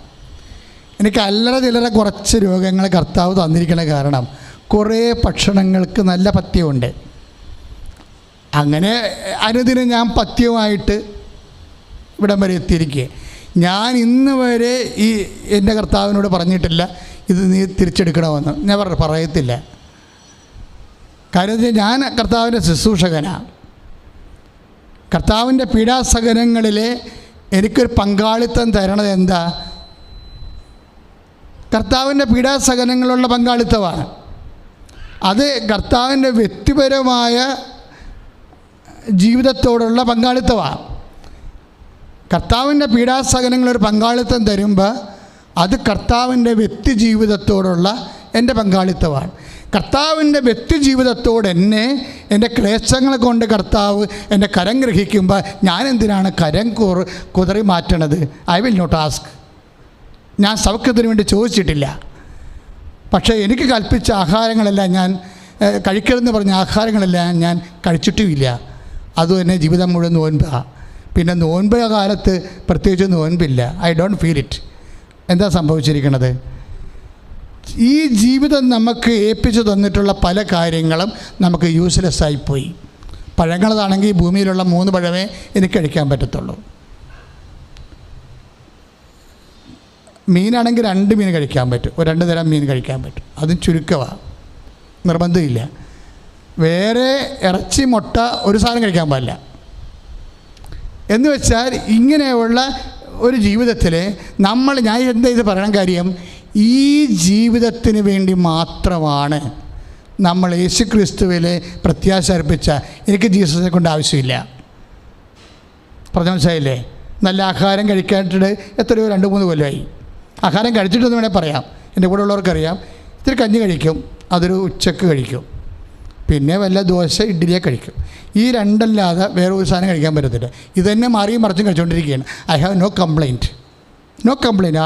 എനിക്ക് അല്ലറ ചില്ലറ കുറച്ച് രോഗങ്ങൾ കർത്താവ് തന്നിരിക്കുന്ന കാരണം കുറേ ഭക്ഷണങ്ങൾക്ക് നല്ല പഥ്യമുണ്ട്. അങ്ങനെ അനുദിനം ഞാൻ പഥ്യമായിട്ട് ഇവിടം വരെ എത്തിയിരിക്കുക. ഞാൻ ഇന്ന് വരെ എൻ്റെ കർത്താവിനോട് പറഞ്ഞിട്ടില്ല ഇത് നീ തിരിച്ചെടുക്കണമെന്ന്. ഞാൻ പറയത്തില്ല. കാര്യം ഞാൻ കർത്താവിൻ്റെ ശുശ്രൂഷകനാണ്. കർത്താവിൻ്റെ പീഡാസഹനങ്ങളിൽ എനിക്കൊരു പങ്കാളിത്തം തരണത് എന്താ? കർത്താവിൻ്റെ പീഡാസഹനങ്ങളുള്ള പങ്കാളിത്തമാണ്. അത് കർത്താവിൻ്റെ വ്യക്തിപരമായ ജീവിതത്തോടുള്ള പങ്കാളിത്തമാണ്. കർത്താവിൻ്റെ പീഡാസഹനങ്ങളൊരു പങ്കാളിത്തം തരുമ്പോൾ അത് കർത്താവിൻ്റെ വ്യക്തി ജീവിതത്തോടുള്ള എൻ്റെ പങ്കാളിത്തമാണ്. കർത്താവിൻ്റെ വ്യക്തി ജീവിതത്തോട് എൻ്റെ ക്ലേശങ്ങൾ കൊണ്ട് കർത്താവ് എൻ്റെ കരം ഗ്രഹിക്കുമ്പോൾ ഞാൻ എന്തിനാണ് കരം കുതറി മാറ്റണത്? I will not ask. ഞാൻ സൗഖ്യത്തിന് വേണ്ടി ചോദിച്ചിട്ടില്ല. പക്ഷേ എനിക്ക് കൽപ്പിച്ച ആഹാരങ്ങളെല്ലാം ഞാൻ കഴിക്കരുതെന്ന് പറഞ്ഞ ആഹാരങ്ങളെല്ലാം ഞാൻ കഴിച്ചിട്ടുമില്ല. അതും എന്നെ ജീവിതം മുഴുവൻ നോൻപാണ്. പിന്നെ നോൻപ് കാലത്ത് പ്രത്യേകിച്ച് നോൻപില്ല. I don't feel it. എന്താ സംഭവിച്ചിരിക്കുന്നത്? ഈ ജീവിതം നമുക്ക് ഏൽപ്പിച്ചു തന്നിട്ടുള്ള പല കാര്യങ്ങളും നമുക്ക് യൂസ്ലെസ് ആയിപ്പോയി. പഴങ്ങളതാണെങ്കിൽ ഭൂമിയിലുള്ള 3 പഴമേ എനിക്ക് കഴിക്കാൻ പറ്റത്തുള്ളൂ. മീനാണെങ്കിൽ 2 മീൻ കഴിക്കാൻ പറ്റും, 2 തരം മീൻ കഴിക്കാൻ പറ്റും. അതും ചുരുക്കമാണ്, നിർബന്ധമില്ല. വേറെ ഇറച്ചി മുട്ട ഒരു സാധനം കഴിക്കാൻ പാടില്ല. എന്ന് വെച്ചാൽ ഇങ്ങനെയുള്ള ഒരു ജീവിതത്തിൽ ഞാൻ എന്താ ഇത് പറയാൻ കാര്യം, ഈ ജീവിതത്തിന് വേണ്ടി മാത്രമാണ് നമ്മൾ യേശു ക്രിസ്തുവിലെ പ്രത്യാശ അർപ്പിച്ച. എനിക്ക് ജീസസിനെ കൊണ്ട് ആവശ്യമില്ല. മനസ്സിലായില്ലേ? നല്ല ആഹാരം കഴിക്കാനായിട്ട് എത്രയോ 2-3 കൊല്ലമായി. ആഹാരം കഴിച്ചിട്ടെന്ന് വേണേൽ പറയാം. എൻ്റെ കൂടെ ഉള്ളവർക്കറിയാം. ഇത്തിരി കഞ്ഞി കഴിക്കും, അതൊരു ഉച്ചക്ക് കഴിക്കും, പിന്നെ വല്ല ദോശ ഇഡ്ഡലിയെ കഴിക്കും. ഈ 2 അല്ലാതെ വേറെ ഒരു സാധനം കഴിക്കാൻ പറ്റത്തില്ല. ഇതന്നെ മാറിയും മറിച്ചും കഴിച്ചുകൊണ്ടിരിക്കുകയാണ്. I have no complaint.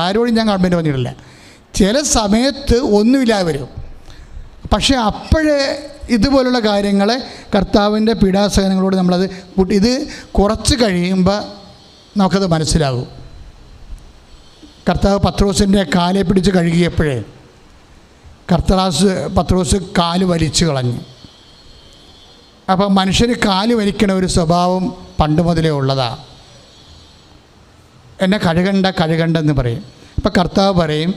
ആരോടും ഞാൻ കംപ്ലൈൻറ്റ് പറഞ്ഞിട്ടില്ല. ചില സമയത്ത് ഒന്നുമില്ലാതെ വരും. പക്ഷേ അപ്പോഴേ ഇതുപോലുള്ള കാര്യങ്ങൾ കർത്താവിൻ്റെ പീഡാസഹനങ്ങളോട് നമ്മളത് ഇത് കുറച്ച് കഴിയുമ്പോൾ നമുക്കത് മനസ്സിലാകും. കർത്താവ് പത്രോസിൻ്റെ കാലെ പിടിച്ച് കഴുകിയപ്പോഴേ പത്രോസ് കാല് വലിച്ചു കളഞ്ഞു. അപ്പോൾ മനുഷ്യന് കാല് വലിക്കണ ഒരു സ്വഭാവം പണ്ട് മുതലേ ഉള്ളതാണ്. എന്നെ കഴുകണ്ടെന്ന് പറയും. അപ്പോൾ കർത്താവ് പറയും,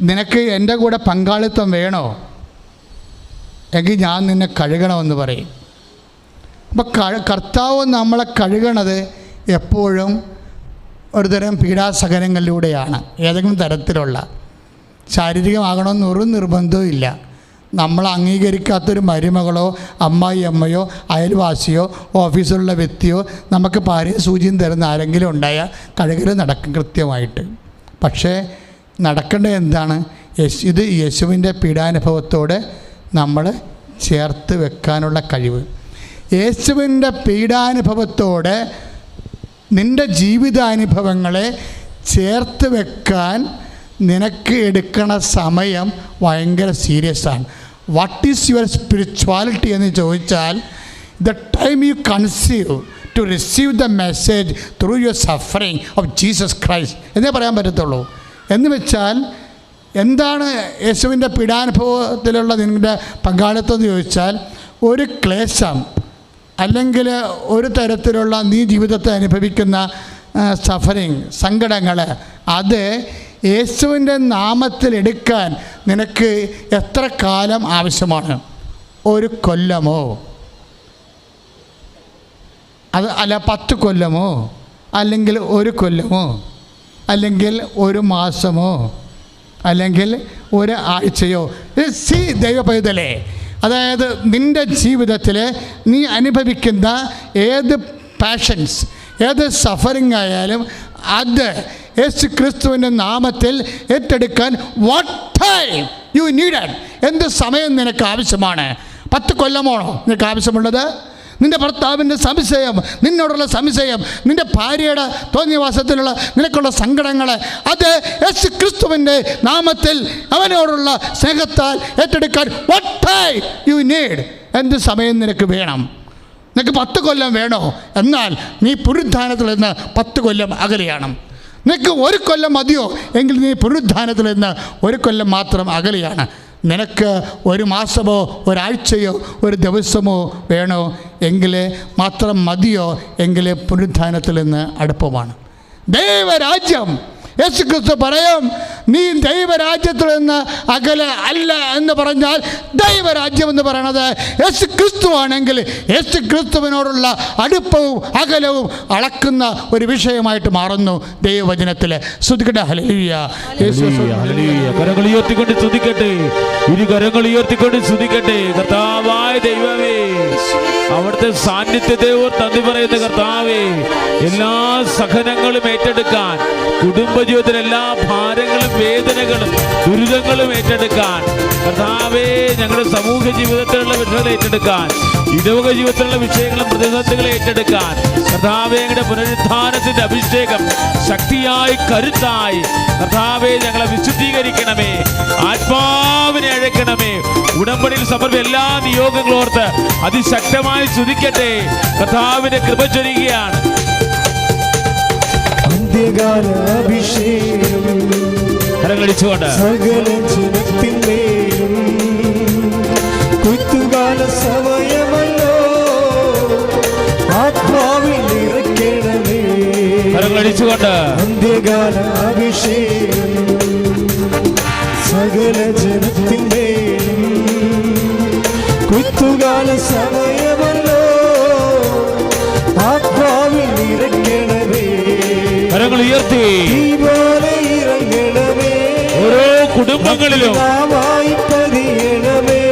നിനക്ക് എൻ്റെ കൂടെ പങ്കാളിത്തം വേണോ എങ്കിൽ ഞാൻ നിന്നെ കഴുകണമെന്ന് പറയും. അപ്പോൾ കർത്താവ് നമ്മളെ കഴുകണത് എപ്പോഴും ഒരുതരം പീഡാസഹനങ്ങളിലൂടെയാണ്. ഏതെങ്കിലും തരത്തിലുള്ള ശാരീരികമാകണമെന്ന് ഒരു നിർബന്ധവും ഇല്ല. നമ്മൾ അംഗീകരിക്കാത്തൊരു മരുമകളോ അമ്മായിയമ്മയോ അയൽവാസിയോ ഓഫീസിലുള്ള വ്യക്തിയോ നമുക്ക് പാരയും സൂചിയും തരുന്ന ആരെങ്കിലും ഉണ്ടായാൽ കഴുകൽ നടക്കും കൃത്യമായിട്ട്. പക്ഷേ നടക്കേണ്ടത് എന്താണ്? ഇത് യേശുവിൻ്റെ പീഡാനുഭവത്തോട് നമ്മൾ ചേർത്ത് വെക്കാനുള്ള കഴിവ്. യേശുവിൻ്റെ പീഡാനുഭവത്തോട് നിൻ്റെ ജീവിതാനുഭവങ്ങളെ ചേർത്ത് വെക്കാൻ നിനക്ക് എടുക്കണ സമയം ഭയങ്കര സീരിയസാണ്. വാട്ട് ഈസ് യുവർ സ്പിരിച്വാലിറ്റി എന്ന് ചോദിച്ചാൽ, the time you conceive to receive the message through your suffering of Jesus Christ എന്നേ പറയാൻ പറ്റത്തുള്ളൂ. എന്ന് വെച്ചാൽ എന്താണ് യേശുവിൻ്റെ പീഡാനുഭവത്തിലുള്ള നിങ്ങളുടെ പങ്കാളിത്തം എന്ന് ചോദിച്ചാൽ, ഒരു ക്ലേശം അല്ലെങ്കിൽ ഒരു തരത്തിലുള്ള നീ ജീവിതത്തെ അനുഭവിക്കുന്ന സഫറിങ്, സങ്കടങ്ങൾ, അത് യേശുവിൻ്റെ നാമത്തിൽ എടുക്കാൻ നിനക്ക് എത്ര കാലം ആവശ്യമാണ്? 1 കൊല്ലമോ അല്ല 10 കൊല്ലമോ അല്ലെങ്കിൽ 1 കൊല്ലമോ അല്ലെങ്കിൽ 1 മാസമോ അല്ലെങ്കിൽ 1 ആഴ്ചയോ? ദൈവ പൈതലേ, അതായത് നിൻ്റെ ജീവിതത്തിൽ നീ അനുഭവിക്കുന്ന ഏത് പാഷൻസ്, ഏത് സഫറിങ് ആയാലും അത് യേശു ക്രിസ്തുവിൻ്റെ നാമത്തിൽ ഏറ്റെടുക്കാൻ വാട്ട് ടൈം യു നീഡഡ്, എന്ത് സമയം നിനക്ക് ആവശ്യമാണ്? 10 കൊല്ലമാണോ നിനക്ക് ആവശ്യമുള്ളത്? നിൻ്റെ ഭർത്താവിൻ്റെ സംശയം, നിന്നോടുള്ള സംശയം, നിൻ്റെ ഭാര്യയുടെ തോന്നിയവാസത്തിലുള്ള നിനക്കുള്ള സങ്കടങ്ങൾ, അത് യേശു ക്രിസ്തുവിൻ്റെ നാമത്തിൽ അവനോടുള്ള സ്നേഹത്താൽ ഏറ്റെടുക്കാൻ വാട്ട് ടൈം യു നീഡ്, എന്ത് സമയം നിനക്ക് വേണം? നിനക്ക് 10 കൊല്ലം വേണോ? എന്നാൽ നീ പുനരുത്ഥാനത്തിൽ നിന്ന് 10 കൊല്ലം അകലെയാണ്. നിനക്ക് 1 കൊല്ലം മതിയോ? എങ്കിൽ നീ പുനരുത്ഥാനത്തിൽ നിന്ന് 1 കൊല്ലം മാത്രം അകലെയാണ്. നിനക്ക് 1 മാസമോ 1 ആഴ്ചയോ 1 ദിവസമോ വേണോ? എങ്കിൽ മാത്രം മതിയോ? എങ്കിൽ പുനരുത്ഥാനത്തിൽ നിന്ന് അടുപ്പമാണ്. ദൈവരാജ്യം, യേശു ക്രിസ്തു പറയും, നീ ദൈവരാജ്യത്തിൽ നിന്ന് അകലെ അല്ല എന്ന് പറഞ്ഞാൽ, ദൈവരാജ്യം എന്ന് പറയണത് യേശു ക്രിസ്തു ആണെങ്കിൽ യേശു ക്രിസ്തുവിനോടുള്ള അടുപ്പവും അകലവും അളക്കുന്ന ഒരു വിഷയമായിട്ട് മാറുന്നു ദൈവവചനത്തിൽ. സ്തുതിക്കട്ടെ, ഹല്ലേലൂയ. കരങ്ങൾ ഉയർത്തിക്കൊണ്ട് സ്തുതിക്കട്ടെ, 2 കരങ്ങൾ ഉയർത്തിക്കൊണ്ട് സ്തുതിക്കട്ടെ. കർത്താവായ ദൈവമേ, അവിടുത്തെ സാന്നിധ്യത്തെ നന്ദി പറയുന്ന കർത്താവേ, എല്ലാ സഹനങ്ങളും ഏറ്റെടുക്കാൻ, കുടുംബജീവിതത്തിലെ എല്ലാ ഭാരങ്ങളും വേദനകളും ദുരിതങ്ങളും ഏറ്റെടുക്കാൻ, കർത്താവേ, ഞങ്ങളുടെ സമൂഹ ജീവിതത്തിലുള്ള വിഷയങ്ങൾ ഏറ്റെടുക്കാൻ, ഇടവക ജീവിതത്തിലുള്ള വിഷയങ്ങളും പ്രതിസന്ധികളെ ഏറ്റെടുക്കാൻ, കർത്താവേ, ഞങ്ങളുടെ പുനരുത്ഥാനത്തിന്റെ അഭിഷേകം ശക്തിയായി കരുത്തായി കർത്താവേ ഞങ്ങളെ വിശുദ്ധീകരിക്കണമേ, ആത്മാവിനെ അഴക്കണമേ. ഉടമ്പടിയിൽ സമർപ്പിച്ച എല്ലാ നിയോഗങ്ങളും ഓർത്ത് അതിശക്തമായി സ്തുതിക്കട്ടെ. കർത്താവിന്റെ കൃപ ചൊരിയുകയാണ്. അന്ത്യകാലാഭിഷേകം കരങ്ങളിച്ചുകൊണ്ട് സകല ജനത്തിന്മേലും കൊയ്ത്തുകാല സമയമല്ലോ, ആത്മാവിൽ നിറയ്ക്കണമേ. കരങ്ങളിച്ചുകൊണ്ട് അന്ത്യകാലാഭിഷേകം സകല ജനത്തിന്മേലും കൊയ്ത്തുകാല സമയമല്ലോ, ആത്മാവിൽ നിറയ്ക്കണമേ. കരങ്ങൾ ഉയർത്തി പോലെ ഇറങ്ങണമേ. ഓരോ കുടുംബങ്ങളിലും, പതിയണമേ.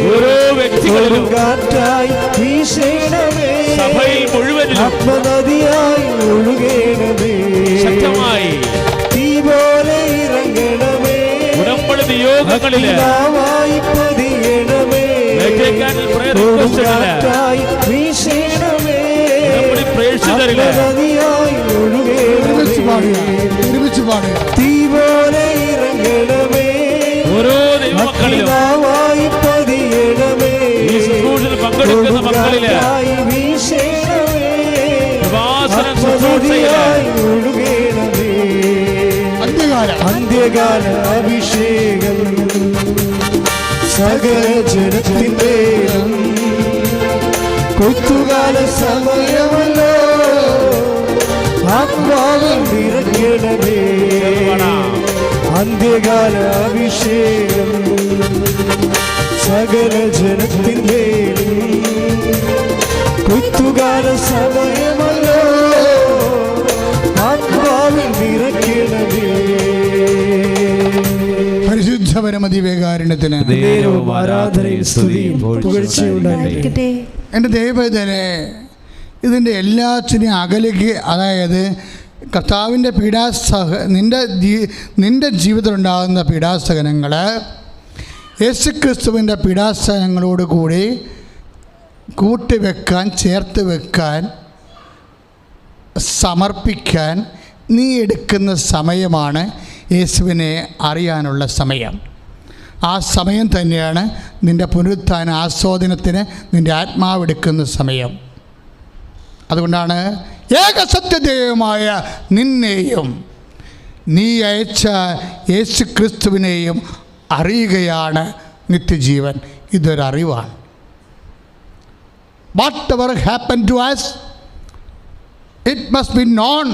ഓരോ വ്യക്തികളിലും, കാറ്റായി വീശണമേ. സഭയിൽ മുഴുവനിലും ആത്മനദിയായി ഒഴുകണമേ. ശക്തമായി തീ പോലെ ഇറങ്ങണമേ. ഉടമ്പടി നിയോഗങ്ങളില് പതിയണമേ. കാറ്റായി വീശണമേ. ആത്മനദിയായി ഒരുമിച്ച് പാടുക. തീ പോലെ ഇറങ്ങണമേ. ഓരോ ദൈവമക്കളിലും, പതിയണമേ. ഈ ശുശ്രൂഷയിൽ പങ്കെടുക്കുന്ന മക്കളില് വീശണമേ. ശുശ്രൂഷയില് ഒഴുകണമേ. അന്ത്യകാല അഭിഷേകം സകല ജനത്തിന്മേലും കൊയ്ത്തുകാല സമയമല്ലോ, ആത്മാവിൽ നിറയ്ക്കണമേ. അന്ത്യകാല അഭിഷേകം സകല ജനത്തിന്മേലും കൊയ്ത്തുകാല സമയമല്ലോ, ആത്മാവിൽ ദിവ്യകാരുണ്യത്തിന് നേരവും ആരാധനയും സ്തുതിയും പുകഴ്ചയുണ്ടായിരിക്കട്ടെ. എൻ്റെ ദൈവവേദനെ ഇതിൻ്റെ എല്ലാത്തിനും അകലേക്ക്, അതായത് കർത്താവിൻ്റെ നിൻ്റെ ജീവിതത്തിലുണ്ടാകുന്ന പീഡാസഹനങ്ങൾ യേശുക്രിസ്തുവിൻ്റെ പീഡാസഹനങ്ങളോട് കൂടി കൂട്ടിവെക്കാൻ, ചേർത്ത് വെക്കാൻ, സമർപ്പിക്കാൻ നീ എടുക്കുന്ന സമയമാണ് യേശുവിനെ അറിയാനുള്ള സമയം. ആ സമയം തന്നെയാണ് നിൻ്റെ പുനരുത്ഥാന ആസ്വാദനത്തിന് നിൻ്റെ ആത്മാവെടുക്കുന്ന സമയം. അതുകൊണ്ടാണ് ഏകസത്യദൈവമായ നിന്നെയും നീ അയച്ച യേശു ക്രിസ്തുവിനെയും അറിയുകയാണ് നിത്യജീവൻ. ഇതൊരറിവാണ്. Whatever happened to us, it must be known,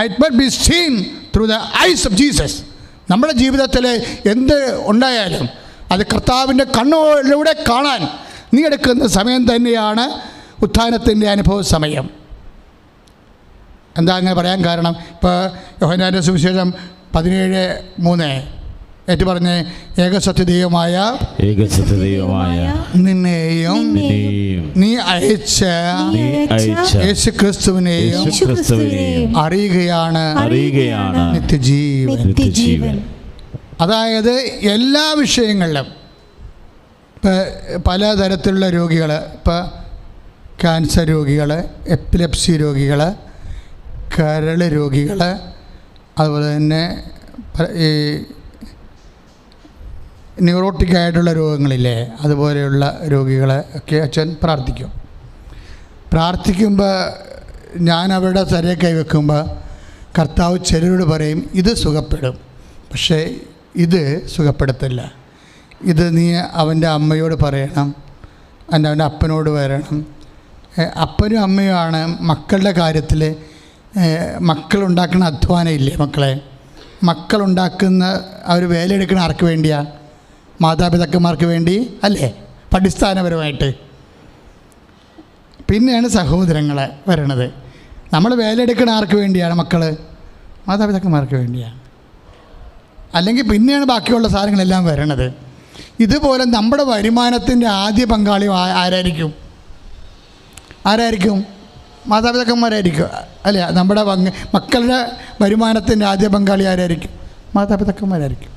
it must be seen through the eyes of Jesus. നമ്മുടെ ജീവിതത്തിൽ എന്ത് ഉണ്ടായാലും അത് കർത്താവിൻ്റെ കണ്ണുകളിലൂടെ കാണാൻ നീ എടുക്കുന്ന സമയം തന്നെയാണ് ഉത്ഥാനത്തിൻ്റെ അനുഭവ സമയം. എന്താ അങ്ങനെ പറയാൻ കാരണം? ഇപ്പോൾ യോഹന്നാൻ്റെ സുവിശേഷം 17:3 ഏറ്റു പറഞ്ഞ് ഏകസത്യദൈവമായ നിന്നെയും നീ അയച്ച യേശുക്രിസ്തുവിനെയും അറിയുകയാണ് നിത്യജീവൻ. അതായത് എല്ലാ വിഷയങ്ങളിലും ഇപ്പോൾ പലതരത്തിലുള്ള രോഗികൾ, ഇപ്പോൾ ക്യാൻസർ രോഗികൾ, എപ്പിലെപ്സി രോഗികൾ, കരൾ രോഗികൾ, അതുപോലെ തന്നെ ഈ ന്യൂറോട്ടിക് ആയിട്ടുള്ള രോഗങ്ങളില്ലേ, അതുപോലെയുള്ള രോഗികളെ ഒക്കെ അച്ഛൻ പ്രാർത്ഥിക്കുമ്പോൾ ഞാൻ അവരുടെ തലയെ കൈവെക്കുമ്പോൾ കർത്താവ് ചിലരോട് പറയും ഇത് സുഖപ്പെടും, പക്ഷേ ഇത് സുഖപ്പെടുത്തില്ല. ഇത് നീ അവൻ്റെ അമ്മയോട് പറയണം, അവൻ്റെ അപ്പനോട് പറയണം. അപ്പനും അമ്മയുമാണ് മക്കളുടെ കാര്യത്തിൽ. മക്കളുണ്ടാക്കുന്ന അധ്വാനം ഇല്ലേ മക്കളെ, മക്കളുണ്ടാക്കുന്ന അവർ വേലയെടുക്കുന്ന ആർക്ക് വേണ്ടിയാണ്? മാതാപിതാക്കന്മാർക്ക് വേണ്ടി അല്ലേ, അടിസ്ഥാനപരമായിട്ട്. പിന്നെയാണ് സഹോദരങ്ങളെ വരണത്. നമ്മൾ വേലയെടുക്കുന്ന ആർക്ക് വേണ്ടിയാണ്? മക്കൾ മാതാപിതാക്കന്മാർക്ക് വേണ്ടിയാണ്. അല്ലെങ്കിൽ പിന്നെയാണ് ബാക്കിയുള്ള സാധനങ്ങളെല്ലാം വരണത്. ഇതുപോലെ നമ്മുടെ വരുമാനത്തിൻ്റെ ആദ്യ പങ്കാളി ആരായിരിക്കും? മാതാപിതാക്കന്മാരായിരിക്കും അല്ലേ? നമ്മുടെ മക്കളുടെ വരുമാനത്തിൻ്റെ ആദ്യ പങ്കാളി ആരായിരിക്കും? മാതാപിതാക്കന്മാരായിരിക്കും.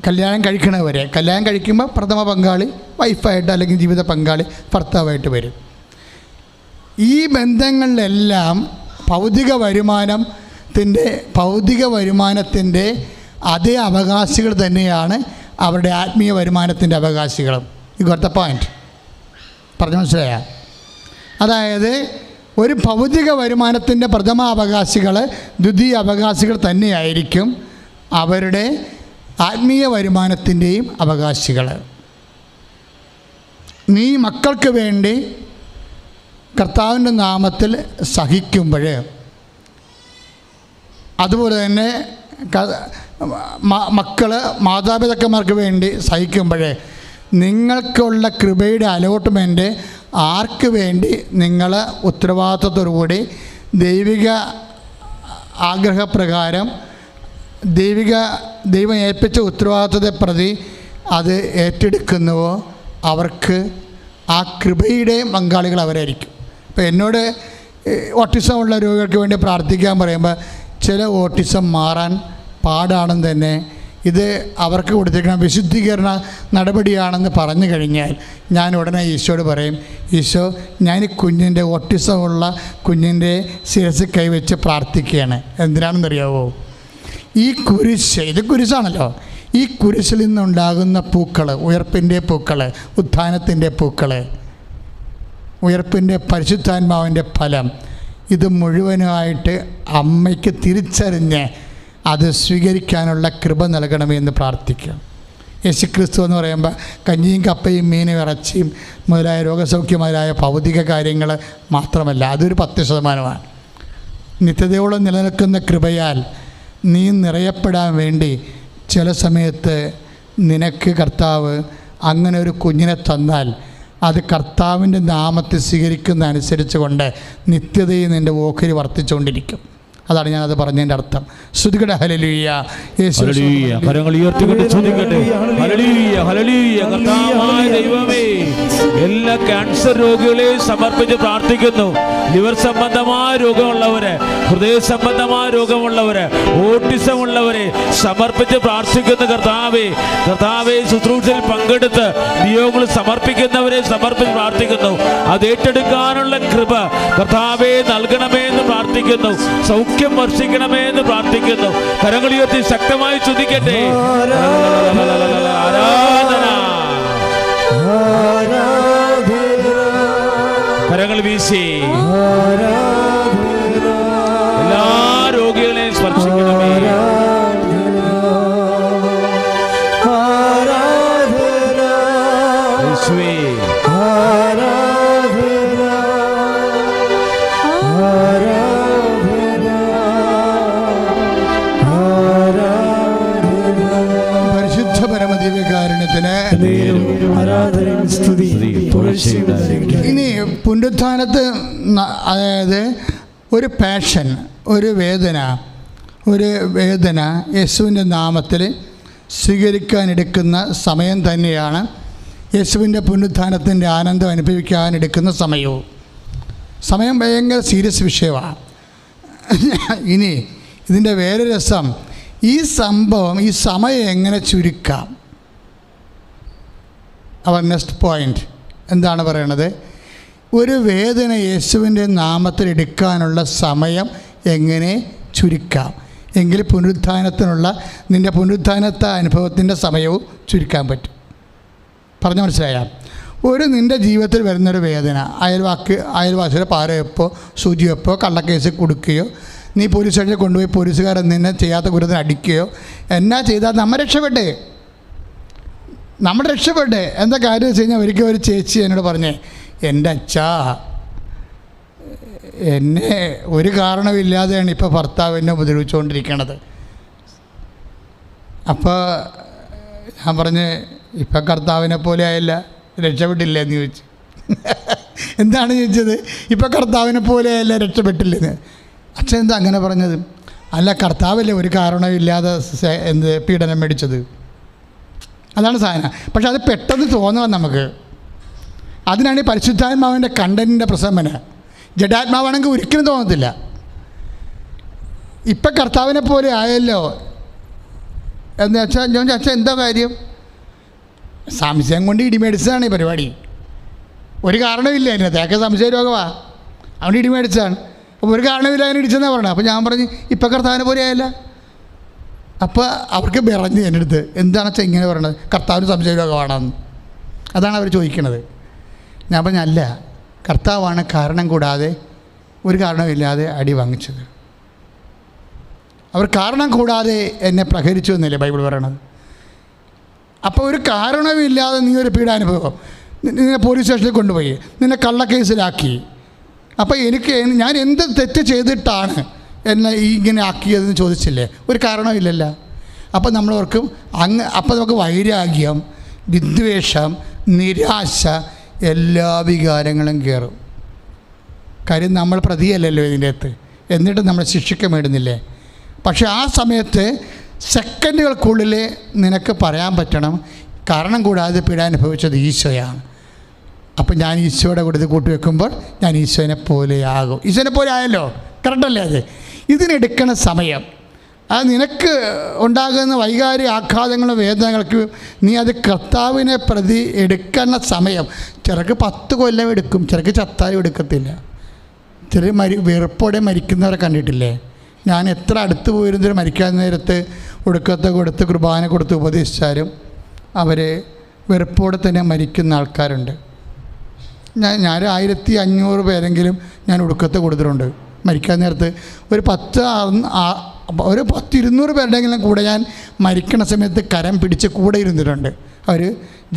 കല്യാണം കഴിക്കണവരെ, കല്യാണം കഴിക്കുമ്പോൾ പ്രഥമ പങ്കാളി വൈഫായിട്ട് അല്ലെങ്കിൽ ജീവിത പങ്കാളി ഭർത്താവായിട്ട് വരും. ഈ ബന്ധങ്ങളിലെല്ലാം ഭൗതിക വരുമാനത്തിൻ്റെ അതേ അവകാശികൾ തന്നെയാണ് അവരുടെ ആത്മീയ വരുമാനത്തിൻ്റെ അവകാശികളും. You got the point? പറഞ്ഞു മനസ്സിലായ? അതായത് ഒരു ഭൗതിക വരുമാനത്തിൻ്റെ പ്രഥമ അവകാശികൾ, ദ്വിതീയ അവകാശികൾ തന്നെയായിരിക്കും അവരുടെ ആത്മീയ വരുമാനത്തിൻ്റെയും അവകാശികൾ. നീ മക്കൾക്ക് വേണ്ടി കർത്താവിൻ്റെ നാമത്തിൽ സഹിക്കുമ്പോൾ, അതുപോലെ തന്നെ മക്കൾ മാതാപിതാക്കന്മാർക്ക് വേണ്ടി സഹിക്കുമ്പോൾ നിങ്ങൾക്കുള്ള കൃപയുടെ അലോട്ട്മെൻറ്റ് ആർക്ക് വേണ്ടി നിങ്ങൾ ഉത്തരവാദിത്വത്തോടുകൂടി ദൈവിക ആഗ്രഹപ്രകാരം ദൈവം ഏൽപ്പിച്ച ഉത്തരവാദിത്വത്തെ പ്രതി അത് ഏറ്റെടുക്കുന്നുവോ അവർക്ക് ആ കൃപയുടെ പങ്കാളികൾ അവരായിരിക്കും. ഇപ്പോൾ എന്നോട് ഓട്ടിസം ഉള്ള രോഗികൾക്ക് വേണ്ടി പ്രാർത്ഥിക്കാൻ പറയുമ്പോൾ ചില ഓട്ടിസം മാറാൻ പാടാണെന്ന് തന്നെ ഇത് അവർക്ക് കൊടുത്തിരിക്കുന്ന വിശുദ്ധീകരണ നടപടിയാണെന്ന് പറഞ്ഞു കഴിഞ്ഞാൽ ഞാൻ ഉടനെ ഈശോയോട് പറയും, ഈശോ ഞാൻ ഈ കുഞ്ഞിൻ്റെ ഓട്ടിസമുള്ള കുഞ്ഞിൻ്റെ ശിരസിൽ കൈവച്ച് പ്രാർത്ഥിക്കുകയാണ്. എന്തിനാണെന്നറിയാവോ? ഈ ഇത് കുരിശാണല്ലോ. ഈ കുരിശിൽ നിന്നുണ്ടാകുന്ന പൂക്കൾ, ഉയർപ്പിൻ്റെ പൂക്കൾ, ഉത്ഥാനത്തിൻ്റെ പൂക്കൾ, ഉയർപ്പിൻ്റെ പരിശുദ്ധാത്മാവിൻ്റെ ഫലം, ഇത് മുഴുവനായിട്ട് അമ്മയ്ക്ക് തിരിച്ചറിഞ്ഞ് അത് സ്വീകരിക്കാനുള്ള കൃപ നൽകണമെന്ന് പ്രാർത്ഥിക്കുക. യേശുക്രിസ്തു എന്ന് പറയുമ്പോൾ കഞ്ഞിയും കപ്പയും മീനും ഇറച്ചിയും മുതലായ രോഗസൗഖ്യമുതലായ ഭൗതിക കാര്യങ്ങൾ മാത്രമല്ല, അതൊരു 10%. നിത്യതയോളം നിലനിൽക്കുന്ന കൃപയാൽ നീ നിറയപ്പെടാൻ വേണ്ടി ചില സമയത്ത് നിനക്ക് കർത്താവ് അങ്ങനെ ഒരു കുഞ്ഞിനെ തന്നാൽ അത് കർത്താവിൻ്റെ നാമത്തെ സ്വീകരിക്കുന്ന അനുസരിച്ച് കൊണ്ട് നിത്യതയിൽ നിൻ്റെ ഓഹരി വർദ്ധിച്ചുകൊണ്ടിരിക്കും. അതാണ് ഞാനത് പറഞ്ഞതിൻ്റെ അർത്ഥം. ശ്രുതികട ഹല്ലേലൂയ. ഹല്ലേലൂയ. കരങ്ങൾ ഉയർത്തിക്കൊണ്ട് സ്തുതിക്കട്ടെ. ഹല്ലേലൂയ, ഹല്ലേലൂയ. കർത്താവായ ദൈവമേ, എല്ലാ ക്യാൻസർ രോഗികളെയും സമർപ്പിച്ച് പ്രാർത്ഥിക്കുന്നു. ലിവർ സംബന്ധമായ രോഗമുള്ളവര്, ഹൃദയ സംബന്ധമായ രോഗമുള്ളവര്, ഓട്ടിസം ഉള്ളവരെ സമർപ്പിച്ച് പ്രാർത്ഥിക്കുന്നു. കർത്താവേ, കർത്താവേ, ശുശ്രൂഷയിൽ പങ്കെടുത്ത് നിയോഗങ്ങൾ സമർപ്പിക്കുന്നവരെ സമർപ്പിച്ച് പ്രാർത്ഥിക്കുന്നു. അത് ഏറ്റെടുക്കാനുള്ള കൃപ കർത്താവേ നൽകണമേ എന്ന് പ്രാർത്ഥിക്കുന്നു. സൗഖ്യം വർഷിക്കണമേ എന്ന് പ്രാർത്ഥിക്കുന്നു. കരങ്ങൾ ഉയർത്തി ശക്തമായി സ്തുതിക്കട്ടെ. ആരാധന. കരങ്ങൾ വീശി എല്ലാ രോഗികളെയും സ്പർശിക്കണമേ. യേശുവേ, പരിശുദ്ധ പരമദിവ്യകാരുണ്യത്തിന് ഇനി പുനരുത്ഥാനത്ത് അതായത് ഒരു പാഷൻ, ഒരു വേദന യേശുവിൻ്റെ നാമത്തിൽ സ്വീകരിക്കാനെടുക്കുന്ന സമയം തന്നെയാണ് യേശുവിൻ്റെ പുനരുത്ഥാനത്തിൻ്റെ ആനന്ദം അനുഭവിക്കാനെടുക്കുന്ന സമയം ഭയങ്കര സീരിയസ് വിഷയമാണ്. ഇനി ഇതിൻ്റെ വേറെ രസം, ഈ സമയം എങ്ങനെ ചുരുക്കാം? അവർ നെക്സ്റ്റ് പോയിൻ്റ് എന്താണ് പറയണത്? ഒരു വേദന യേശുവിൻ്റെ നാമത്തിൽ എടുക്കാനുള്ള സമയം എങ്ങനെ ചുരുക്കാം? എങ്കിൽ നിൻ്റെ പുനരുത്ഥാനത്തെ അനുഭവത്തിൻ്റെ സമയവും ചുരുക്കാൻ പറ്റും. പറഞ്ഞു മനസ്സിലായ? നിൻ്റെ ജീവിതത്തിൽ വരുന്നൊരു വേദന, അയൽവാസിയുടെ പാരവെപ്പോ സൂചിവെപ്പോ കള്ളക്കേസ് കൊടുക്കുകയോ, നീ പോലീസ് സ്റ്റേഷനിൽ കൊണ്ടുപോയി പോലീസുകാരൻ നിന്നെ ചെയ്യാത്ത കുറ്റത്തിന് അടിക്കുകയോ എന്നാ ചെയ്താൽ നമ്മൾ രക്ഷപ്പെട്ടേ. എന്താ കാര്യം വെച്ച് കഴിഞ്ഞാൽ, ഒരിക്കൽ ഒരു ചേച്ചി എന്നോട് പറഞ്ഞേ, എൻ്റെ അച്ഛാ, എന്നെ ഒരു കാരണമില്ലാതെയാണ് ഇപ്പോൾ ഭർത്താവ് എന്നെ ഉപദ്രവിച്ചുകൊണ്ടിരിക്കണത്. അപ്പോൾ ഞാൻ പറഞ്ഞ്, ഇപ്പം കർത്താവിനെ പോലെ ആയില്ല, രക്ഷപ്പെട്ടില്ല എന്ന് ചോദിച്ചു. എന്താണ് ചോദിച്ചത്? ഇപ്പം കർത്താവിനെ പോലെ ആയില്ല, രക്ഷപ്പെട്ടില്ലെന്ന്. അച്ഛൻ എന്താ അങ്ങനെ പറഞ്ഞത്? അല്ല, കർത്താവല്ലേ ഒരു കാരണമില്ലാതെ പീഡനം മേടിച്ചത്. അതാണ് സാധനം. പക്ഷെ അത് പെട്ടെന്ന് തോന്നുക നമുക്ക്. അതിനാണ് ഈ പരിശുദ്ധാത്മാവിൻ്റെ കണ്ടൻറ്റിൻ്റെ പ്രസംഗന. ജഡാത്മാവാണെങ്കിൽ ഒരിക്കലും തോന്നത്തില്ല. ഇപ്പം കർത്താവിനെ പോലെ ആയല്ലോ എന്ന് വെച്ചാൽ അച്ഛൻ എന്താ കാര്യം? സംശയം കൊണ്ട് ഇടിമേടിച്ചതാണ് ഈ പരിപാടി. ഒരു കാരണമില്ല അതിനകത്ത്, അതൊക്കെ സംശയ രോഗമാണ്, അവിടെ ഇടിമേടിച്ചതാണ്. അപ്പോൾ ഒരു കാരണമില്ല അതിന് ഇടിച്ചെന്നാണ് പറഞ്ഞത്. അപ്പോൾ ഞാൻ പറഞ്ഞു, ഇപ്പം കർത്താവിനെ പോലെ ആയല്ല. അപ്പോൾ അവർക്ക് വിറഞ്ഞ് എൻ്റെ അടുത്ത്, എന്താണ് അച്ഛൻ ഇങ്ങനെ പറയണത്? കർത്താവിന് സംശയ രോഗമാണെന്ന്. അതാണ് അവർ ചോദിക്കണത്. ഞാൻ പറഞ്ഞ, അല്ല, കർത്താവാണ് കാരണം കൂടാതെ ഒരു കാരണമില്ലാതെ അടി വാങ്ങിച്ചത്. അവർ കാരണം കൂടാതെ എന്നെ പ്രഹരിച്ചു എന്നല്ലേ ബൈബിൾ പറയണത്. അപ്പോൾ ഒരു കാരണമില്ലാതെ നീ ഒരു പീഡാനുഭവം, നിന്നെ പോലീസ് സ്റ്റേഷനിൽ കൊണ്ടുപോയി, നിന്നെ കള്ളക്കേസിലാക്കി. അപ്പോൾ ഞാൻ എന്ത് തെറ്റ് ചെയ്തിട്ടാണ് എന്നെ ഇങ്ങനെ ആക്കിയതെന്ന് ചോദിച്ചില്ലേ? ഒരു കാരണമില്ലല്ലോ. അപ്പോൾ നമ്മളോർക്കും അപ്പോൾ നമുക്ക് വൈരാഗ്യം, വിദ്വേഷം, നിരാശ, എല്ലാ വികാരങ്ങളും കയറും. കാര്യം നമ്മൾ പ്രതിയല്ലല്ലോ ഇതിൻ്റെ അകത്ത്, എന്നിട്ട് നമ്മൾ ശിക്ഷിക്കപ്പെടുന്നില്ലേ? പക്ഷെ ആ സമയത്ത് സെക്കൻഡുകൾക്കുള്ളിൽ നിനക്ക് പറയാൻ പറ്റണം, കാരണം കൂടാതെ പീഡാനുഭവിച്ചത് ഈശോയാണ്. അപ്പം ഞാൻ ഈശോയുടെ കൂടെ കൂട്ടിവെക്കുമ്പോൾ ഞാൻ ഈശോനെ പോലെയാകും. ഈശോനെ പോലെ ആയല്ലോ, കറക്റ്റല്ലേ? അത് ഇതിനെടുക്കണ സമയം, അത് നിനക്ക് ഉണ്ടാകുന്ന വൈകാരിക ആഘാതങ്ങളും വേദനകൾക്ക് നീ അത് കർത്താവിനെ പ്രതി എടുക്കുന്ന സമയം. ചിലർക്ക് 10 കൊല്ലം എടുക്കും, ചിലർക്ക് ചത്താലും എടുക്കത്തില്ല. ചിലർ വെറുപ്പോടെ മരിക്കുന്നവരെ കണ്ടിട്ടില്ലേ? ഞാൻ എത്ര അടുത്ത് പോയിരുന്നവർ മരിക്കാൻ നേരത്ത് ഒടുക്കത്തെ കൊടുത്ത് കുർബാന കൊടുത്ത് ഉപദേശിച്ചാലും അവർ വെറുപ്പോടെ തന്നെ മരിക്കുന്ന ആൾക്കാരുണ്ട്. ഞാൻ 1500 പേരെങ്കിലും ഞാൻ ഒടുക്കത്തെ കൊടുത്തിട്ടുണ്ട്. മരിക്കാൻ നേരത്ത് ഒരു 200 പേരുടെയെങ്കിലും കൂടെ ഞാൻ മരിക്കണ സമയത്ത് കരം പിടിച്ച് കൂടെ ഇരുന്നിട്ടുണ്ട്. അവർ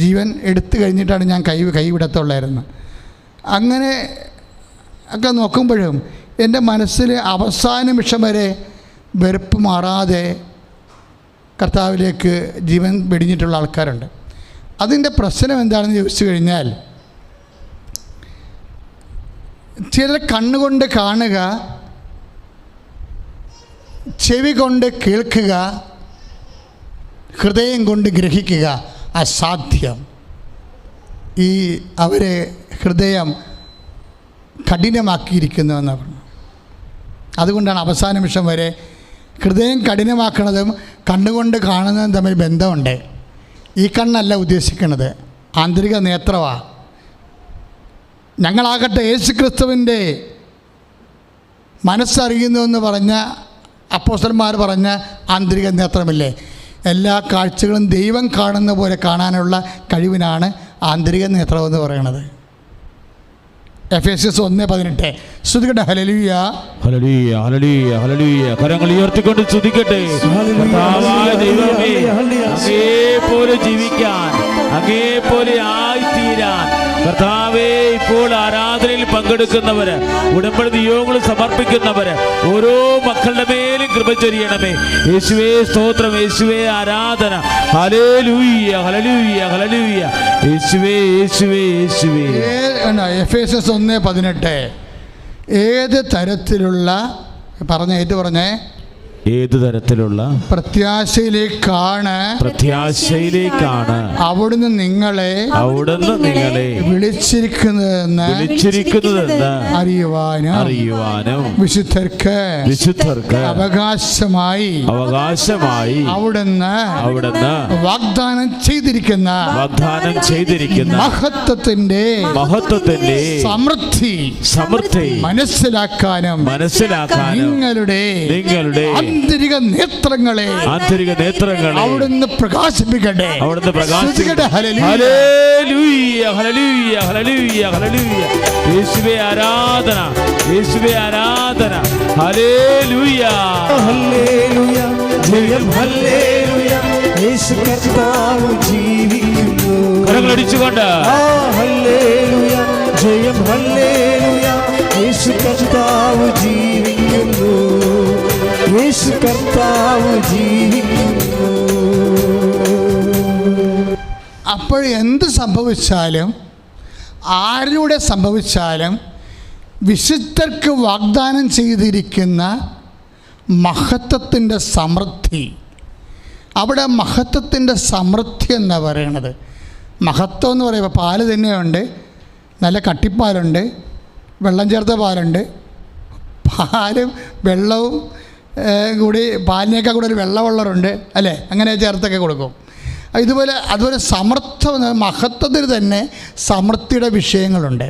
ജീവൻ എടുത്തു കഴിഞ്ഞിട്ടാണ് ഞാൻ കൈവിടത്തുള്ളായിരുന്നു. അങ്ങനെ ഒക്കെ നോക്കുമ്പോഴും എൻ്റെ മനസ്സിൽ അവസാന നിമിഷം വരെ വെറുപ്പ് മാറാതെ കർത്താവിലേക്ക് ജീവൻ വെടിഞ്ഞിട്ടുള്ള ആൾക്കാരുണ്ട്. അതിൻ്റെ പ്രശ്നം എന്താണെന്ന് ചോദിച്ചു കഴിഞ്ഞാൽ, ചിലർ കണ്ണുകൊണ്ട് കാണുക, ചെവി കൊണ്ട് കേൾക്കുക, ഹൃദയം കൊണ്ട് ഗ്രഹിക്കുക അസാധ്യം. ഈ അവരെ ഹൃദയം കഠിനമാക്കിയിരിക്കുന്നുവെന്ന് പറഞ്ഞു. അതുകൊണ്ടാണ് അവസാന നിമിഷം വരെ ഹൃദയം കഠിനമാക്കുന്നതും കണ്ണുകൊണ്ട് കാണുന്നതും തമ്മിൽ ബന്ധമുണ്ട്. ഈ കണ്ണല്ല ഉദ്ദേശിക്കുന്നത്, ആന്തരിക നേത്രമാണ്. ഞങ്ങളാകട്ടെ യേശുക്രിസ്തുവിൻ്റെ മനസ്സറിയുന്നു എന്ന് പറഞ്ഞ അപ്പോസ്തലന്മാർ പറഞ്ഞ ആന്തരിക നേത്രമില്ലേ, എല്ലാ കാഴ്ചകളും ദൈവം കാണുന്ന പോലെ കാണാനുള്ള കഴിവിനാണ് ആന്തരിക നേത്രമെന്ന് പറയുന്നത്. എഫേസ്യസ് 1:18. സ്തുതിക്കട്ടെ. ഹല്ലേലൂയ, ഹല്ലേലൂയ, ഹല്ലേലൂയ, ഹല്ലേലൂയ. കരങ്ങൾ ഉയർത്തിക്കൊണ്ട് സ്തുതിക്കട്ടെ. കർത്താവായ ദൈവമേ, അങ്ങേപോലെ ജീവിക്കാൻ, അങ്ങേപോലെ ആയിത്തീരാൻ കർത്താവേ, ഇപ്പോൾ ആരാധനയിൽ പങ്കെടുക്കുന്നവര്, ഉടമ്പടി നിയോഗങ്ങൾ സമർപ്പിക്കുന്നവര്, ഓരോ മക്കളുടെ മേലും കൃപ ചൊരിയണമേ. യേശുവേ സ്തോത്രം, യേശുവേ ആരാധന. ഹല്ലേലൂയ, ഹല്ലേലൂയ, ഹല്ലേലൂയ. യേശുവേ, യേശുവേ, യേശുവേ. എഫേസ്യസ് 1:18. ഏത് തരത്തിലുള്ള പറഞ്ഞേ ഏത് തരത്തിലുള്ള പ്രത്യാശയിലേക്കാണ് അവിടുന്ന് നിങ്ങളെ വിളിച്ചിരിക്കുന്നതെന്ന് അറിയുവാനും വിശുദ്ധർക്ക് അവകാശമായി അവിടുന്ന് വാഗ്ദാനം ചെയ്തിരിക്കുന്ന മഹത്വത്തിന്റെ സമൃദ്ധി മനസ്സിലാക്കാനും നിങ്ങളുടെ ആന്തരിക നേത്രങ്ങളെ അവിടുന്ന് പ്രകാശിപ്പിക്കട്ടെ. ഹല്ലേലൂയ, ഹല്ലേലൂയ, ഹല്ലേലൂയ, ഹല്ലേലൂയ. യേശുവേ ആരാധന, യേശുവേ ആരാധന. ഹല്ലേലൂയ, ഹല്ലേലൂയ, ജയം ഹല്ലേലൂയ. യേശു കർത്താവ് ജീവിക്കുന്നു. കരങ്ങൾ അടിച്ചുകൊണ്ട് ഹല്ലേലൂയ, ജയം ഹല്ലേലൂയ. യേശു കർത്താവ് ജീവിക്കുന്നു. യേശു കർത്താവ് ജീവിക്കുന്നു. അപ്പോൾ എന്ത് സംഭവിച്ചാലും ആരിലൂടെ സംഭവിച്ചാലും വിശുദ്ധർക്ക് വാഗ്ദാനം ചെയ്തിരിക്കുന്ന മഹത്വത്തിൻ്റെ സമൃദ്ധി, അവിടെ മഹത്വത്തിൻ്റെ സമൃദ്ധി എന്നാണ് പറയണത്. മഹത്വം എന്ന് പറയുമ്പോൾ പാല് തന്നെയുണ്ട്, നല്ല കട്ടിപ്പാലുണ്ട്, വെള്ളം ചേർത്ത പാലുണ്ട്. പാലും വെള്ളവും കൂടി പാലിനേക്കാൾ കൂടെ ഒരു വെള്ളമുള്ളവരുണ്ട് അല്ലേ, അങ്ങനെ ചേർത്തൊക്കെ കൊടുക്കും. അതുപോലെ സമർത്ഥം, മഹത്വത്തിൽ തന്നെ സമൃദ്ധിയുടെ വിഷയങ്ങളുണ്ട്.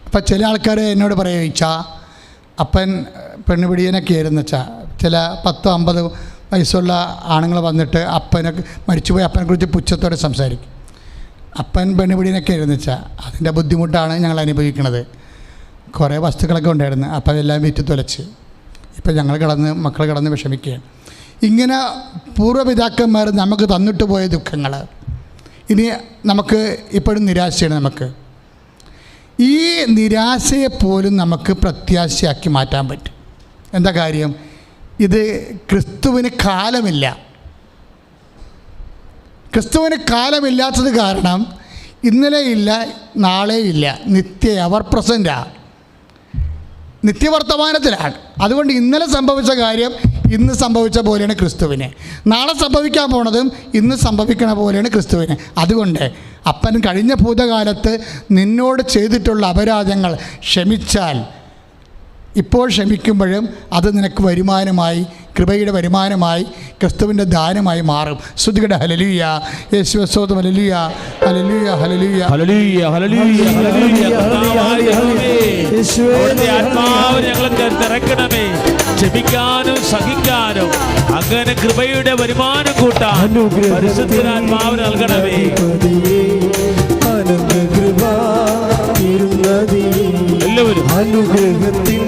അപ്പം ചില ആൾക്കാർ എന്നോട് പറയുക, അപ്പൻ പെണ്ണുപിടിയനൊക്കെ ആയിരുന്നു വെച്ചാൽ, ചില 10-50 വയസ്സുള്ള ആണുങ്ങൾ വന്നിട്ട് മരിച്ചുപോയ അപ്പനെക്കുറിച്ച് പുച്ഛത്തോടെ സംസാരിക്കും. അപ്പൻ പെണ്ണുപിടിയനൊക്കെ ആയിരുന്നു വെച്ചാൽ അതിൻ്റെ ബുദ്ധിമുട്ടാണ് ഞങ്ങൾ അനുഭവിക്കുന്നത്. കുറേ വസ്തുക്കളൊക്കെ ഉണ്ടായിരുന്നു, അപ്പം അതെല്ലാം വിറ്റ് തുലച്ച് ഇപ്പം മക്കൾ കിടന്ന് വിഷമിക്കുകയാണ്. ഇങ്ങനെ പൂർവ്വപിതാക്കന്മാർ നമുക്ക് തന്നിട്ട് പോയ ദുഃഖങ്ങൾ ഇനി നമുക്ക് ഇപ്പോഴും നിരാശയാണ്. നമുക്ക് ഈ നിരാശയെപ്പോലും നമുക്ക് പ്രത്യാശയാക്കി മാറ്റാൻ പറ്റും. എന്താ കാര്യം? ഇത് ക്രിസ്തുവിന് കാലമില്ല. ക്രിസ്തുവിന് കാലമില്ലാത്തത് കാരണം ഇന്നലെയില്ല, നാളെയില്ല, എവർ പ്രസൻറ്റാണ്, നിത്യവർത്തമാനത്തിലാണ്. അതുകൊണ്ട് ഇന്നലെ സംഭവിച്ച കാര്യം ഇന്ന് സംഭവിച്ച പോലെയാണ് ക്രിസ്തുവിന്, നാളെ സംഭവിക്കാൻ പോണതും ഇന്ന് സംഭവിക്കണ പോലെയാണ് ക്രിസ്തുവിന്. അതുകൊണ്ട് അപ്പൻ കഴിഞ്ഞ ഭൂതകാലത്ത് നിന്നോട് ചെയ്തിട്ടുള്ള അപരാധങ്ങൾ ക്ഷമിച്ചാൽ ഇപ്പോൾ ക്ഷമിക്കുമ്പോഴും അത് നിനക്ക് വരുമാനമായി, കൃപയുടെ വരുമാനമായി, ക്രിസ്തുവിൻ്റെ ദാനമായി മാറും. സ്തുതിക്കട്ടെ. ഹല്ലേലൂയ, യേശുവേ സ്തോത്രം. ഹല്ലേലൂയ, ഹല്ലേലൂയ, ഹല്ലേലൂയ, ഹല്ലേലൂയ, ഹല്ലേലൂയ, ഹല്ലേലൂയ. അവിടുത്തെ ആത്മാവിനെ ഞങ്ങൾക്ക് നിറയ്ക്കണമേ, ക്ഷമിക്കാനും സഹിക്കാനും അങ്ങനെ കൃപയുടെ വരുമാനം കൂട്ടാൻ പരിശുദ്ധാത്മാവ് നൽകണമേ. എല്ലാവരും അനുഗ്രഹത്തിൽ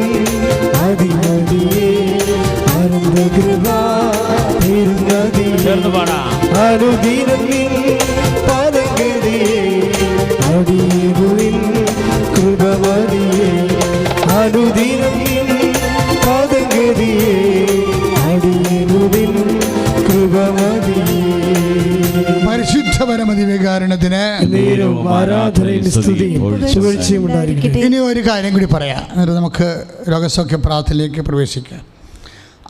ചേർന്ന് പാടാം. അനുദിനം പദഗതിയെ അടിയുവിൻ കൃപമതിയെ. അനുദിനം പദഗതിയെ അടിയുവിൻ കൃപമതിയെ. പരിശുദ്ധ പരിശുദ്ധപരമദിവ്യകാരുണ്യത്തിന് നേരവും ആരാധനയും സ്തുതിയും പുകഴ്ചയും ഉണ്ടായിരിക്കട്ടെ. ഇനി ഒരു കാര്യം കൂടി പറയാം, എന്നിട്ട് നമുക്ക് രോഗസൗഖ്യ പ്രാർത്ഥനയിലേക്ക് പ്രവേശിക്കാം.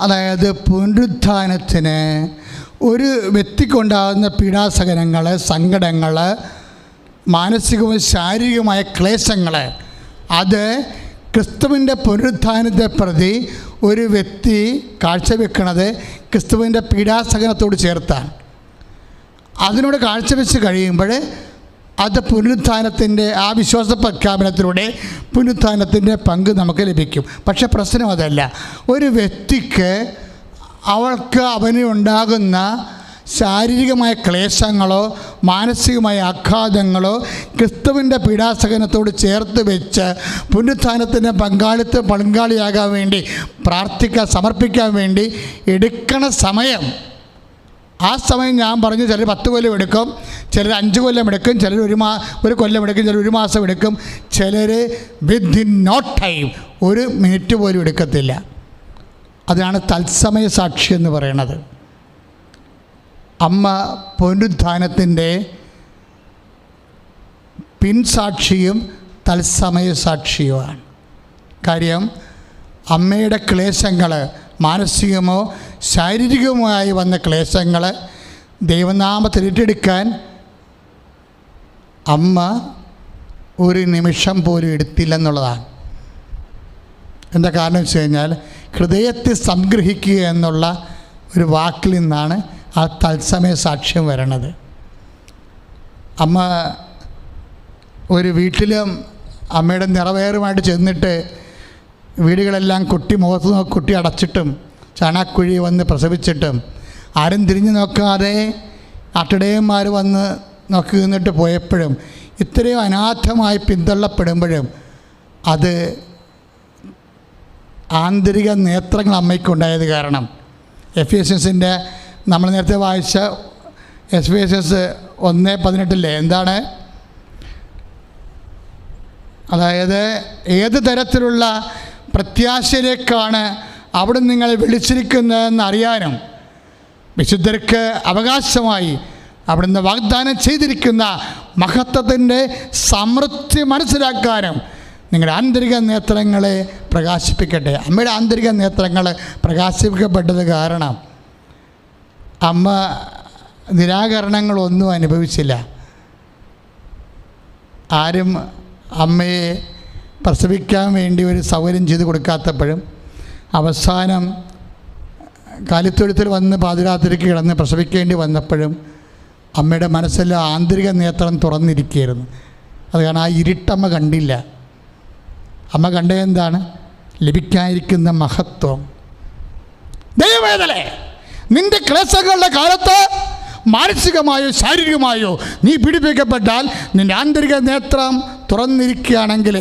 അതായത് പുനരുത്ഥാനത്തിന് ഒരു വ്യക്തിക്കുണ്ടാകുന്ന പീഡാസഹനങ്ങൾ, സങ്കടങ്ങൾ, മാനസികവും ശാരീരികമായ ക്ലേശങ്ങൾ, അത് ക്രിസ്തുവിൻ്റെ പുനരുത്ഥാനത്തെ പ്രതി ഒരു വ്യക്തി കാഴ്ചവെക്കുന്നത് ക്രിസ്തുവിൻ്റെ പീഡാസഹനത്തോട് ചേർത്താണ്. അതിനോട് കാഴ്ചവെച്ച് കഴിയുമ്പോൾ അത് പുനരുത്ഥാനത്തിൻ്റെ ആ വിശ്വാസ പ്രഖ്യാപനത്തിലൂടെ പുനരുത്ഥാനത്തിൻ്റെ പങ്ക് നമുക്ക് ലഭിക്കും. പക്ഷേ പ്രശ്നം അതല്ല. ഒരു വ്യക്തിക്ക് അവന് ഉണ്ടാകുന്ന ശാരീരികമായ ക്ലേശങ്ങളോ മാനസികമായ ആഘാതങ്ങളോ ക്രിസ്തുവിൻ്റെ പീഡാസഹനത്തോട് ചേർത്ത് വെച്ച് പുനരുത്ഥാനത്തിൻ്റെ പങ്കാളിയാകാൻ വേണ്ടി സമർപ്പിക്കാൻ വേണ്ടി എടുക്കണ സമയം, ആ സമയം ഞാൻ പറഞ്ഞു, ചിലർ 10 കൊല്ലം എടുക്കും, ചിലർ 5 കൊല്ലം എടുക്കും, ചിലർ ഒരു കൊല്ലം എടുക്കും, ചിലർ 1 മാസം എടുക്കും, ചിലർ വിത്തിൻ നോ ടൈം, 1 മിനിറ്റ് പോലും എടുക്കത്തില്ല. അതാണ് തത്സമയ സാക്ഷി എന്ന് പറയുന്നത്. അമ്മ പുനരുത്ഥാനത്തിൻ്റെ പിൻസാക്ഷിയും തത്സമയ സാക്ഷിയുമാണ്. കാര്യം അമ്മയുടെ ക്ലേശങ്ങൾ, മാനസികമോ ശാരീരികവുമായി വന്ന ക്ലേശങ്ങൾ ദൈവനാമത്തിൽ ഏറ്റെടുക്കാൻ അമ്മ ഒരു നിമിഷം പോലും എടുത്തില്ലെന്നുള്ളതാണ്. എന്താ കാരണം വെച്ച് കഴിഞ്ഞാൽ ഹൃദയത്തെ സംഗ്രഹിക്കുക എന്നുള്ള ഒരു വാക്കിൽ നിന്നാണ് ആ തത്സമയ സാക്ഷ്യം വരണത്. അമ്മ ഒരു വീട്ടിലും അമ്മയുടെ നിറവേറുമായിട്ട് ചെന്നിട്ട് വീടുകളെല്ലാം മുഖത്ത് അടച്ചിട്ടും ചാണാക്കുഴി വന്ന് പ്രസവിച്ചിട്ടും ആരും തിരിഞ്ഞു നോക്കാതെ അട്ടടയന്മാർ വന്ന് നോക്കി നിന്നിട്ട് പോയപ്പോഴും ഇത്രയും അനാഥമായി പിന്തള്ളപ്പെടുമ്പോഴും അത് ആന്തരിക നേത്രങ്ങൾ അമ്മയ്ക്കുണ്ടായത് കാരണം എഫേസ്യൻസിൻ്റെ നമ്മൾ നേരത്തെ വായിച്ച എഫേസ്യൻസ് 1:18 എന്താണ്? അതായത് ഏത് തരത്തിലുള്ള പ്രത്യാശയിലേക്കാണ് അവിടെ നിങ്ങൾ വിളിച്ചിരിക്കുന്നതെന്ന് അറിയാനും വിശുദ്ധർക്ക് അവകാശമായി അവിടുന്ന് വാഗ്ദാനം ചെയ്തിരിക്കുന്ന മഹത്വത്തിൻ്റെ സമൃദ്ധി മനസ്സിലാക്കാനും നിങ്ങളുടെ ആന്തരിക നേത്രങ്ങളെ പ്രകാശിപ്പിക്കട്ടെ. അമ്മയുടെ ആന്തരിക നേത്രങ്ങൾ പ്രകാശിപ്പിക്കപ്പെട്ടത് കാരണം അമ്മ നിരാകരണങ്ങളൊന്നും അനുഭവിച്ചില്ല. ആരും അമ്മയെ പ്രസവിക്കാൻ വേണ്ടി ഒരു സൗകര്യം ചെയ്ത് കൊടുക്കാത്തപ്പോഴും അവസാനം കാലിത്തൊഴുത്തിൽ വന്ന് പാതിരാത്രിക്ക് കിടന്ന് പ്രസവിക്കേണ്ടി വന്നപ്പോഴും അമ്മയുടെ മനസ്സെല്ലാം ആന്തരിക നേത്രം തുറന്നിരിക്കുകയായിരുന്നു. അത് കാരണം ആ ഇരുട്ടമ്മ കണ്ടില്ല. അമ്മ കണ്ടത് എന്താണ്? ലഭിക്കാതിരിക്കുന്ന മഹത്വം. ദൈവവേദനേ, നിന്റെ ക്ലേശങ്ങളുടെ കാലത്ത് മാനസികമായോ ശാരീരികമായോ നീ പീഡിപ്പിക്കപ്പെട്ടാൽ നിന്റെ ആന്തരിക നേത്രം തുറന്നിരിക്കുകയാണെങ്കിൽ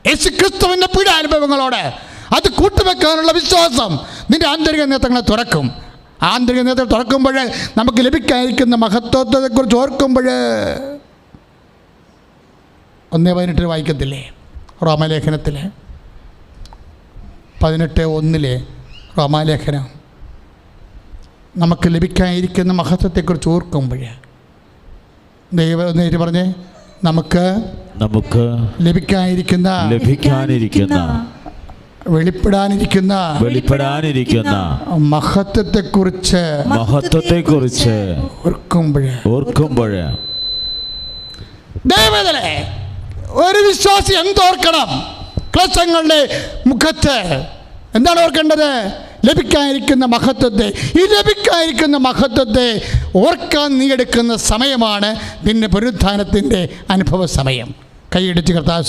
യേശുക്രിസ്തുവിൻ്റെ പീഡാനുഭവങ്ങളോട് അത് കൂട്ടുവെക്കാനുള്ള വിശ്വാസം നിന്റെ ആന്തരിക നേത്രങ്ങളെ തുറക്കും. ആന്തരിക നേത്രം തുറക്കുമ്പോൾ നമുക്ക് ലഭിക്കാതിരിക്കുന്ന മഹത്വത്തെക്കുറിച്ച് ഓർക്കുമ്പോൾ 1:18 വായിക്കത്തില്ലേ? റോമാലേഖനത്തിൽ 18:1 റോമാലേഖനം നമുക്ക് ലഭിക്കാതിരിക്കുന്ന മഹത്വത്തെക്കുറിച്ച് ഓർക്കുമ്പോൾ ദൈവം നേരിട്ട് പറഞ്ഞേ, നമുക്ക് ലഭിക്കാനിരിക്കുന്ന വെളിപ്പെടാനിരിക്കുന്ന മഹത്വത്തെക്കുറിച്ച് ഓർക്കുമ്പോൾ ദൈവത്തിലെ ഒരു വിശ്വാസി എന്തോർക്കണം? ക്ലേശങ്ങളുടെ മുഖത്ത് എന്താണ് ഓർക്കേണ്ടത്? ലഭിക്കാനിരിക്കുന്ന മഹത്വത്തെ. ഈ ലഭിക്കാനിരിക്കുന്ന മഹത്വത്തെ ഓർക്കാൻ നീ എടുക്കുന്ന സമയമാണ് പിന്നെ പുനരുത്ഥാനത്തിൻ്റെ അനുഭവ സമയം. കൈയടിച്ച് കർത്താവേ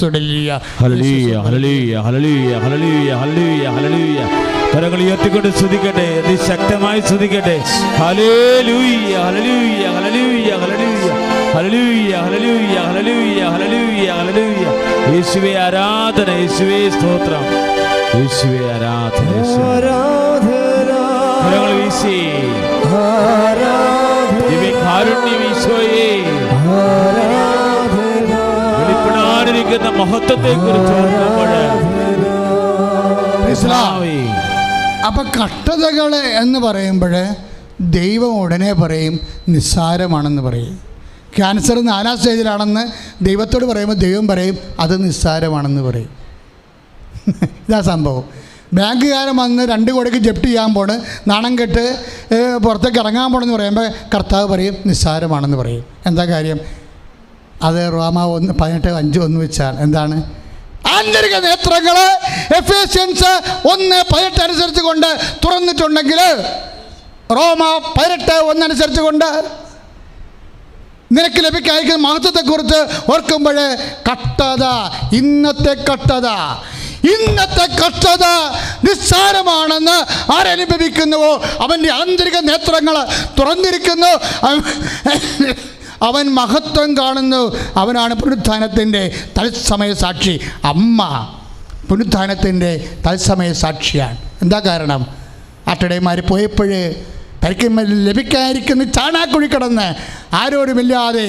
കരങ്ങൾ ഉയർത്തിക്കൊണ്ട് സ്തുതിക്കട്ടെ, അതിശക്തമായി സ്തുതിക്കട്ടെ. ഹല്ലേലൂയ ഹല്ലേലൂയ ഹല്ലേലൂയ ഹല്ലേലൂയ ഹല്ലേലൂയ ഹല്ലേലൂയ ഹല്ലേലൂയ ഹല്ലേലൂയ ഹല്ലേലൂയ. യേശുവേ ആരാധന, യേശുവേ സ്തോത്രം, യേശുവേ ആരാധന. കരങ്ങൾ വീശി ദിവ്യകാരുണ്യം ഈശോയേ, വെളിപ്പെടാനിരിക്കുന്ന മഹത്വത്തെ കുറിച്ച് അപ്പം കഷ്ടതകൾ എന്ന് പറയുമ്പോൾ ദൈവം ഉടനെ പറയും നിസ്സാരമാണെന്ന് പറയും. ക്യാൻസർ 4ാം സ്റ്റേജിലാണെന്ന് ദൈവത്തോട് പറയുമ്പോൾ ദൈവം പറയും അത് നിസ്സാരമാണെന്ന് പറയും. ഇതാ സംഭവം. ബാങ്കുകാരൻ വന്ന് 2 കോടിക്ക് ജപ്തി ചെയ്യാൻ പോണ്, നാണം കെട്ട് പുറത്തേക്ക് ഇറങ്ങാൻ പോണെന്ന് പറയുമ്പോൾ കർത്താവ് പറയും നിസ്സാരമാണെന്ന് പറയും. എന്താ കാര്യം? അത് റോമ 1:18-5 വെച്ചാൽ എന്താണ്? ആന്തരിക നേത്രങ്ങൾ എഫേസ്യൻസ് 1:18 അനുസരിച്ച് കൊണ്ട് തുറന്നിട്ടുണ്ടെങ്കിൽ, റോമ 18:1 അനുസരിച്ച് കൊണ്ട് നിനക്ക് ലഭിക്കായിരിക്കുന്ന മഹത്വത്തെക്കുറിച്ച് ഓർക്കുമ്പോൾ കഷ്ടത, ഇന്നത്തെ കഷ്ടത നിസ്സാരമാണെന്ന് ആരനുഭവിക്കുന്നുവോ അവൻ്റെ ആന്തരിക നേത്രങ്ങൾ തുറന്നിരിക്കുന്നു. അവൻ മഹത്വം കാണുന്നു. അവനാണ് പുനരുത്ഥാനത്തിൻ്റെ തത്സമയ സാക്ഷി. അമ്മ പുനരുത്ഥാനത്തിൻ്റെ തത്സമയ സാക്ഷിയാണ്. എന്താ കാരണം? അട്ടടയന്മാർ പോയപ്പോൾ തനിക്ക് ലഭിക്കാതിരിക്കുന്ന ചാണാക്കുഴി കിടന്ന് ആരോരുമില്ലാതെ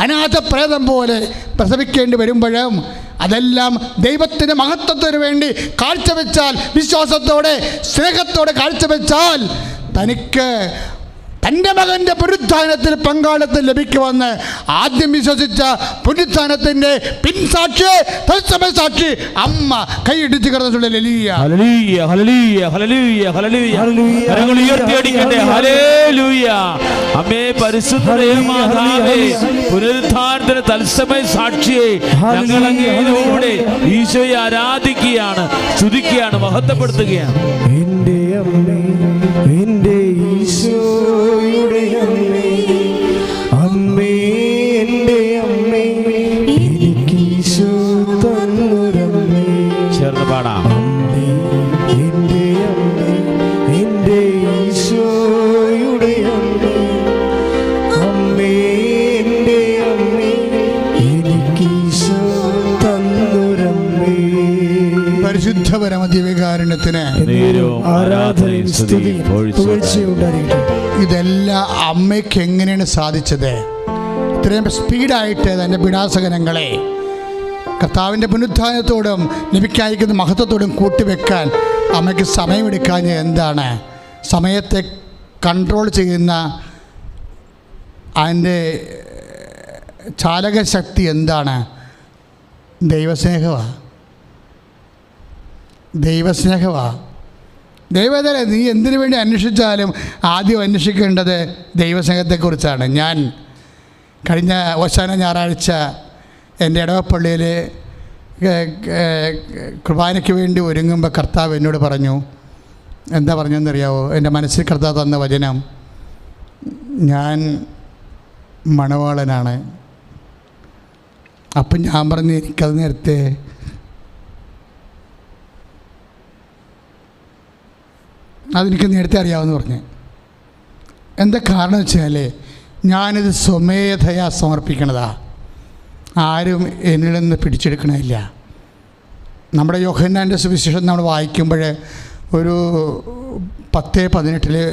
അനാഥ പ്രേതം പോലെ പ്രസവിക്കേണ്ടി വരുമ്പോഴും അതെല്ലാം ദൈവത്തിൻ്റെ മഹത്വത്തിന് വേണ്ടി കാഴ്ചവെച്ചാൽ, വിശ്വാസത്തോടെ സ്നേഹത്തോടെ കാഴ്ചവെച്ചാൽ തനിക്ക് തൻ്റെ മകൻ്റെ പുനരുത്ഥാനത്തിൽ പങ്കാളിത്തം ലഭിക്കുമെന്ന് ആദ്യം വിശ്വസിച്ച പുനരുത്ഥാനത്തിൻ്റെ പിൻസാക്ഷി, തത്സമയ സാക്ഷി അമ്മ കൈയിടിച്ച് കിടന്നിട്ടുള്ള അമ്മേ പരിശുദ്ധ മാതാവേ, പുനരുത്ഥാനത്തിന് തത്സമയ സാക്ഷിയെ ഞങ്ങൾ അങ്ങയിലൂടെ ഈശോയെ ആരാധിക്കുകയാണ്, സ്തുതിക്കുകയാണ്, മഹത്വപ്പെടുത്തുകയാണ്. എൻ്റെ അമ്മേ, എൻ്റെ ഈശോയുടെ അമ്മേ, അമ്മേ എൻ്റെ അമ്മേ, എനിക്ക് ഈശോ തന്നൊരമ്മേ. ചേർന്ന് പാടാം. അമ്മേ എൻ്റെ അമ്മേ, എൻ്റെ ഈശോയുടെ അമ്മേ, അമ്മേ എൻ്റെ അമ്മേ, എനിക്ക് ഈശോ തന്നൊരമ്മേ. പരിശുദ്ധ പരമദിവ്യകാരുണ്യത്തിന് ആരാധനയും സ്തുതിയും പുകഴ്ചയും ഉണ്ടായിരിക്കട്ടെ. ഇതെല്ലാം അമ്മയ്ക്ക് എങ്ങനെയാണ് സാധിച്ചത്? ഇത്രയും സ്പീഡായിട്ട് തൻ്റെ പീഡാസകനങ്ങളെ കർത്താവിൻ്റെ പുനരുത്ഥാനത്തോടും ലഭിക്കാതിരിക്കുന്ന മഹത്വത്തോടും കൂട്ടിവെക്കാൻ അമ്മയ്ക്ക് സമയമെടുക്കാൻ എന്താണ്? സമയത്തെ കൺട്രോൾ ചെയ്യുന്ന അതിൻ്റെ ചാലകശക്തി എന്താണ്? ദൈവസ്നേഹമാണ്. ദൈവത്തിലെ നീ എന്തിനു വേണ്ടി അന്വേഷിച്ചാലും ആദ്യം അന്വേഷിക്കേണ്ടത് ദൈവസ്നേഹത്തെക്കുറിച്ചാണ്. ഞാൻ കഴിഞ്ഞ ഓശാന ഞായറാഴ്ച എൻ്റെ ഇടവപ്പള്ളിയിൽ കുർബാനയ്ക്ക് വേണ്ടി ഒരുങ്ങുമ്പോൾ കർത്താവ് എന്നോട് പറഞ്ഞു, എന്താ പറഞ്ഞതെന്നറിയാവോ? എൻ്റെ മനസ്സിൽ കർത്താവ് തന്ന വചനം, ഞാൻ മണവാളനാണ്. അപ്പം ഞാൻ പറഞ്ഞു, എനിക്കത് നേരത്തെ അതെനിക്ക് നേരത്തെ അറിയാമെന്ന് പറഞ്ഞു. എന്താ കാരണം വെച്ചാൽ ഞാനിത് സ്വമേധയാ സമർപ്പിക്കണതാ, ആരും എന്നിൽ നിന്ന് പിടിച്ചെടുക്കണില്ല. നമ്മുടെ യോഹന്നാൻ്റെ സുവിശേഷം നമ്മൾ വായിക്കുമ്പോൾ ഒരു 10:18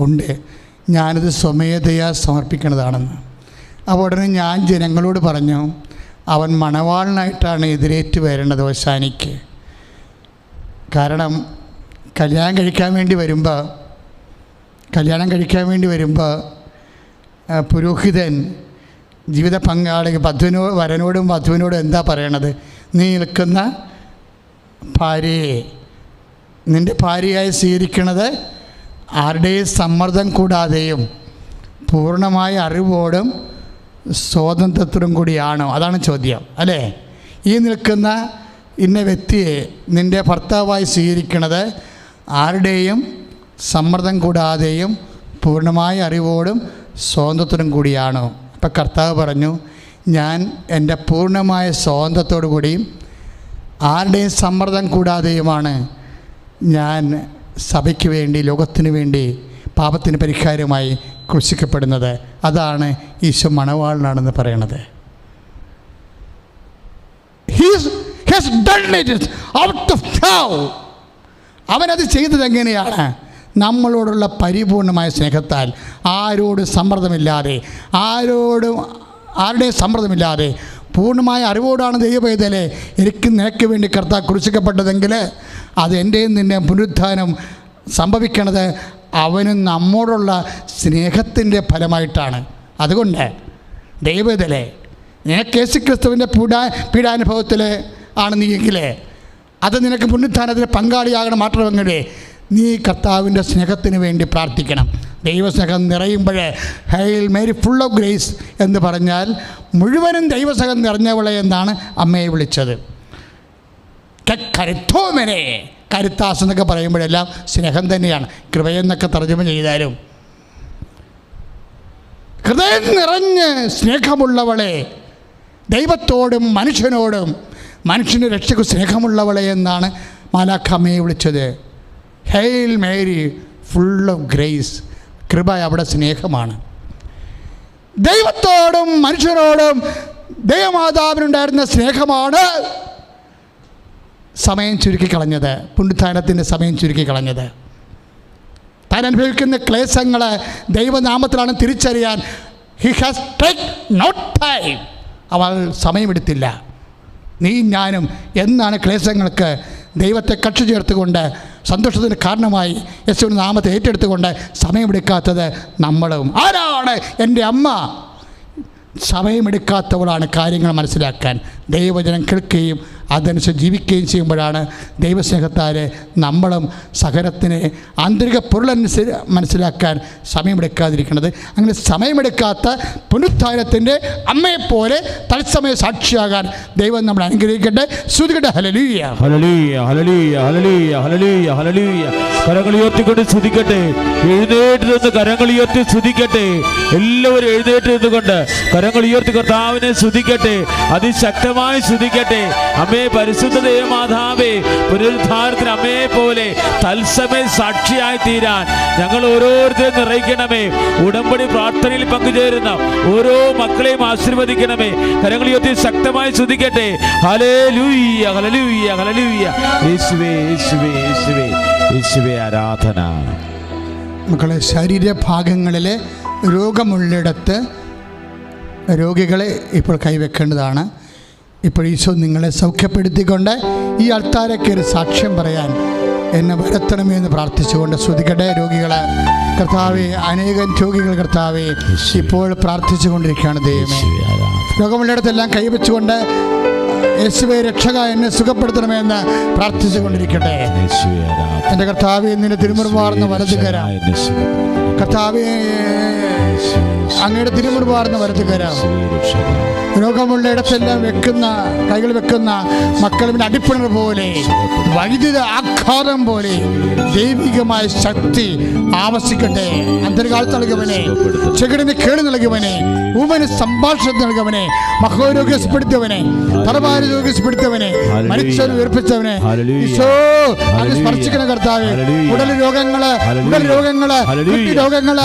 ഉണ്ട്, ഞാനിത് സ്വമേധയാ സമർപ്പിക്കണതാണെന്ന്. അപ്പോൾ ഉടനെ ഞാൻ ജനങ്ങളോട് പറഞ്ഞു, അവൻ മണവാളനായിട്ടാണ് എതിരേറ്റ് വരേണ്ടത് ഓശാനിക്ക്. കാരണം കല്യാണം കഴിക്കാൻ വേണ്ടി വരുമ്പോൾ പുരോഹിതൻ ജീവിത പങ്കാളി വരനോടും വധുവിനോടും എന്താ പറയണത്? നീ നിൽക്കുന്ന ഭാര്യയെ നിൻ്റെ ഭാര്യയായി സ്വീകരിക്കുന്നത് ആരുടെയും സമ്മർദ്ദം കൂടാതെയും പൂർണ്ണമായ അറിവോടും സ്വാതന്ത്ര്യത്തോടും കൂടിയാണോ? അതാണ് ചോദ്യം, അല്ലേ? ഈ നിൽക്കുന്ന ഇന്ന വ്യക്തിയെ നിൻ്റെ ഭർത്താവായി സ്വീകരിക്കുന്നത് ആരുടെയും സമ്മർദ്ദം കൂടാതെയും പൂർണ്ണമായ അറിവോടും സ്വാതന്ത്ര്യത്തോടും കൂടിയാണോ? അപ്പം കർത്താവ് പറഞ്ഞു, ഞാൻ എൻ്റെ പൂർണ്ണമായ സ്വാതന്ത്ര്യത്തോടു കൂടിയും ആരുടെയും സമ്മർദ്ദം കൂടാതെയുമാണ് ഞാൻ സഭയ്ക്ക് വേണ്ടി, ലോകത്തിന് വേണ്ടി, പാപത്തിന് പരിഹാരമായി ക്രൂശിക്കപ്പെടുന്നത്. അതാണ് ഈശോ മണവാളനാണെന്ന് പറയണത്. അവനത് ചെയ്തത് എങ്ങനെയാണ്? നമ്മളോടുള്ള പരിപൂർണമായ സ്നേഹത്താൽ, ആരോടും സമ്മർദ്ദമില്ലാതെ, ആരുടെയും സമ്മർദ്ദമില്ലാതെ പൂർണ്ണമായ അറിവോടാണ് ദൈവപൈതലെ എനിക്ക് നിനക്ക് വേണ്ടി കർത്താവ് ക്രൂശിക്കപ്പെട്ടതെങ്കിൽ അത് എൻ്റെയും നിന്നെ പുനരുത്ഥാനം സംഭവിക്കണത് അവന് നമ്മോടുള്ള സ്നേഹത്തിൻ്റെ ഫലമായിട്ടാണ്. അതുകൊണ്ട് ദൈവത്തിലെ നിനക്ക് യേശുക്രിസ്തുവിൻ്റെ പീഡാനുഭവത്തിൽ ആണ് നീയെങ്കിലേ അത് നിനക്ക് പുനരുത്ഥാനത്തിന് പങ്കാളിയാകണം. മാത്രമെങ്കിലേ നീ കർത്താവിൻ്റെ സ്നേഹത്തിന് വേണ്ടി പ്രാർത്ഥിക്കണം. ദൈവസ്നേഹം നിറയുമ്പോൾ hail Mary full of grace എന്ന് പറഞ്ഞാൽ മുഴുവനും ദൈവസ്നേഹം നിറഞ്ഞവളെ എന്നാണ് അമ്മയെ വിളിച്ചത്. കരുത്തോമനെ, കരുത്താസ് എന്നൊക്കെ പറയുമ്പോഴെല്ലാം സ്നേഹം തന്നെയാണ്. കൃപയെന്നൊക്കെ തർജ്ജമ ചെയ്താലും ഹൃദയം നിറഞ്ഞ് സ്നേഹമുള്ളവളെ, ദൈവത്തോടും മനുഷ്യനോടും മനുഷ്യൻ്റെ രക്ഷയ്ക്ക് സ്നേഹമുള്ളവളെ എന്നാണ് മാലാഖ അമ്മയെ വിളിച്ചത്. Hail Mary full of grace. കൃപ അവിടെ സ്നേഹമാണ്. ദൈവത്തോടും മനുഷ്യനോടും ദൈവമാതാവിനുണ്ടായിരുന്ന സ്നേഹമാണ് സമയം ചുരുക്കിക്കളഞ്ഞത്, പുനരുത്ഥാനത്തിൻ്റെ സമയം ചുരുക്കിക്കളഞ്ഞത്. താൻ അനുഭവിക്കുന്ന ക്ലേശങ്ങൾ ദൈവനാമത്തിലാണ് തിരിച്ചറിയാൻ he has take not time. അവൾ സമയമെടുത്തില്ല. നീ ഞാനും എന്നാണ് ക്ലേശങ്ങൾക്ക് ദൈവത്തെ കക്ഷി ചേർത്തുകൊണ്ട് സന്തോഷത്തിന് കാരണമായി യേശുവിൻ്റെ നാമത്തെ ഏറ്റെടുത്തുകൊണ്ട് സമയമെടുക്കാത്തത് നമ്മളും. ആരാണ്? എൻ്റെ അമ്മ സമയമെടുക്കാത്തവളാണ് കാര്യങ്ങൾ മനസ്സിലാക്കാൻ. ദൈവവചനം കേൾക്കുകയും അതനുസരിച്ച് ജീവിക്കുകയും ചെയ്യുമ്പോഴാണ് ദൈവസ്നേഹത്താൽ നമ്മളും സഹനത്തിന് ആന്തരിക പൊരുളനുസരിച്ച് മനസ്സിലാക്കാൻ സമയമെടുക്കാതിരിക്കുന്നത്. അങ്ങനെ സമയമെടുക്കാത്ത പുനരുത്ഥാനത്തിൻ്റെ അമ്മയെപ്പോലെ തത്സമയ സാക്ഷിയാകാൻ ദൈവം നമ്മൾ അനുഗ്രഹിക്കട്ടെ. ശ്രുതികട്ടെ. ഹല്ലേലൂയ, ഹല്ലേലൂയ, ഹല്ലേലൂയ, ഹല്ലേലൂയ, ഹല്ലേലൂയ, ഹല്ലേലൂയ. കരങ്ങൾ ഉയർത്തിക്കൊണ്ട് സ്തുതിക്കട്ടെ. എഴുന്നേറ്റ് നിന്ന് കരങ്ങൾ ഉയർത്തി സ്തുതിക്കട്ടെ. എല്ലാവരും എഴുന്നേറ്റ് നിന്നുകൊണ്ട് കരങ്ങൾ ഉയർത്തി കർത്താവിനെ സ്തുതിക്കട്ടെ. അതിശക്തമായി സ്തുതിക്കട്ടെ. അമ്മേ, പരിശുദ്ധ ദേവമാതാവേ, പുനരുദ്ധാരത്തിന് അമ്മയെ പോലെ തത്സമയ സാക്ഷിയായി തീരാൻ ഞങ്ങൾ ഓരോരുത്തരും നിറയ്ക്കണമേ. ഉടമ്പടി പ്രാർത്ഥനയിൽ പങ്കുചേരുന്ന ഓരോ മക്കളെയും ആശീർവദിക്കണമേ. കരങ്ങൾ ഉയർത്തി ശക്തമായി സ്തുതിക്കട്ടെ. ഹല്ലേലൂയ, ഹല്ലേലൂയ, ഹല്ലേലൂയ. യേശുവേ, യേശുവേ, യേശുവേ, യേശുവേ ആരാധന. മക്കളെ, ശരീരഭാഗങ്ങളിൽ രോഗമുള്ളിടത്ത് രോഗികളെ ഇപ്പോൾ കൈവെക്കേണ്ടതാണ്. ഇപ്പോൾ ഈശോ നിങ്ങളെ സൗഖ്യപ്പെടുത്തിക്കൊണ്ട് ഈ അൾത്താരയ്ക്ക് ഒരു സാക്ഷ്യം പറയാൻ എന്നെ വരുത്തണമേ എന്ന് പ്രാർത്ഥിച്ചുകൊണ്ട് സ്തുതിക്കട്ടെ. രോഗികളെ കർത്താവേ, അനേകം രോഗികൾ കർത്താവേ ഇപ്പോൾ പ്രാർത്ഥിച്ചു കൊണ്ടിരിക്കുകയാണ്. ദൈവമേ, രോഗമുള്ളിടത്തെല്ലാം കൈവച്ചുകൊണ്ട് യേശുവേ രക്ഷക എന്നെ സുഖപ്പെടുത്തണമേ എന്ന് പ്രാർത്ഥിച്ചു കൊണ്ടിരിക്കട്ടെ. എൻ്റെ കർത്താവേ, നിന്റെ തിരുമുറിവാർന്ന വലതുകര കർത്താവേ, അങ്ങയുടെ തിരുമുറിവാർന്ന വലതുകര രോഗമുള്ള ഇടത്തെല്ലാം വെക്കുന്ന കൈകൾ വെക്കുന്ന മക്കളുടെ അടിപ്പിണർ പോലെ വൈദ്യുത ആഘാതം പോലെ ദൈവികമായ ശക്തി ആവസിക്കട്ടെ. അന്തർകാലത്ത് നൽകുവനെ, ചെകിടിന് കേട് നൽകുവനെ, ഊമന് സംഭാഷണം നൽകുവനെ, മഹോരോഗ്യപ്പെടുത്തിയവനെ, തലഭാര രോഗ്യപ്പെടുത്തിയവനെ, മരിച്ചവനെ ഉയർപ്പിച്ചവനെ ഈശോ അങ്ങ് സ്പർശിക്കുന്ന കർത്താവേ. ഉടൽ രോഗങ്ങള്, ഉടൽ രോഗങ്ങള്, കുട്ടി രോഗങ്ങള്,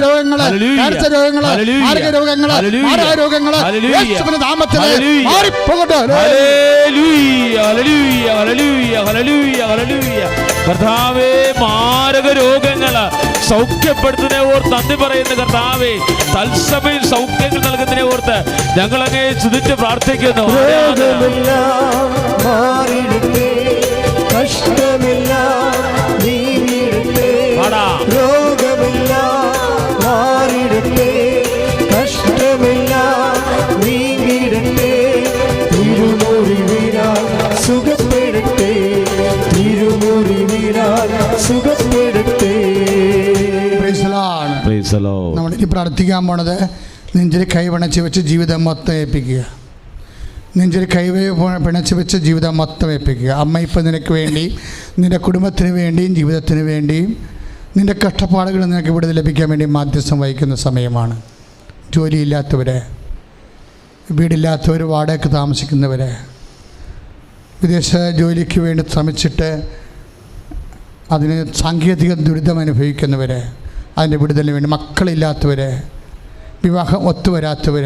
രോഗങ്ങള്, ക്യാൻസർ രോഗങ്ങള്, ആരോഗ്യ രോഗങ്ങള്, മാരാരോഗങ്ങള് യേശുവിന്റെ നാമത്തില് മാറിപ്പോകട്ടെ. ഹല്ലേലൂയ, ഹല്ലേലൂയ, ഹല്ലേലൂയ, ഹല്ലേലൂയ, ഹല്ലേലൂയ. കർത്താവേ, മാരക രോഗങ്ങള് സൗഖ്യപ്പെടുത്തുന്നതിനെ ഓർത്ത് നന്ദി പറയുന്ന കർത്താവേ, തത്സമയം സൗഖ്യങ്ങൾ നൽകുന്നതിനെ ഓർത്ത് ഞങ്ങൾ അങ്ങേ സ്തുതിച്ച് പ്രാർത്ഥിക്കുന്നു. നമ്മളിനി പ്രാർത്ഥിക്കാൻ പോണത് നെഞ്ചിൽ കൈവണച്ച് വെച്ച് ജീവിതം മൊത്തം ഏൽപ്പിക്കുക. നെഞ്ചിൽ പിണച്ച് വെച്ച് ജീവിതം മൊത്തം ഏൽപ്പിക്കുക. അമ്മ ഇപ്പം നിനക്ക് വേണ്ടി, നിൻ്റെ കുടുംബത്തിന് വേണ്ടിയും ജീവിതത്തിന് വേണ്ടിയും നിൻ്റെ കഷ്ടപ്പാടുകൾ നിനക്ക് വിടുതൽ ലഭിക്കാൻ വേണ്ടി മാധ്യസ്ഥം വഹിക്കുന്ന സമയമാണ്. ജോലിയില്ലാത്തവർ, വീടില്ലാത്തവർ, വാടകയ്ക്ക് താമസിക്കുന്നവർ, വിദേശ ജോലിക്ക് വേണ്ടി ശ്രമിച്ചിട്ട് അതിന് സാങ്കേതിക ദുരിതം അനുഭവിക്കുന്നവർ, അതിൻ്റെ വിടുതലിന് വേണ്ടി മക്കളില്ലാത്തവർ, വിവാഹം ഒത്തുവരാത്തവർ,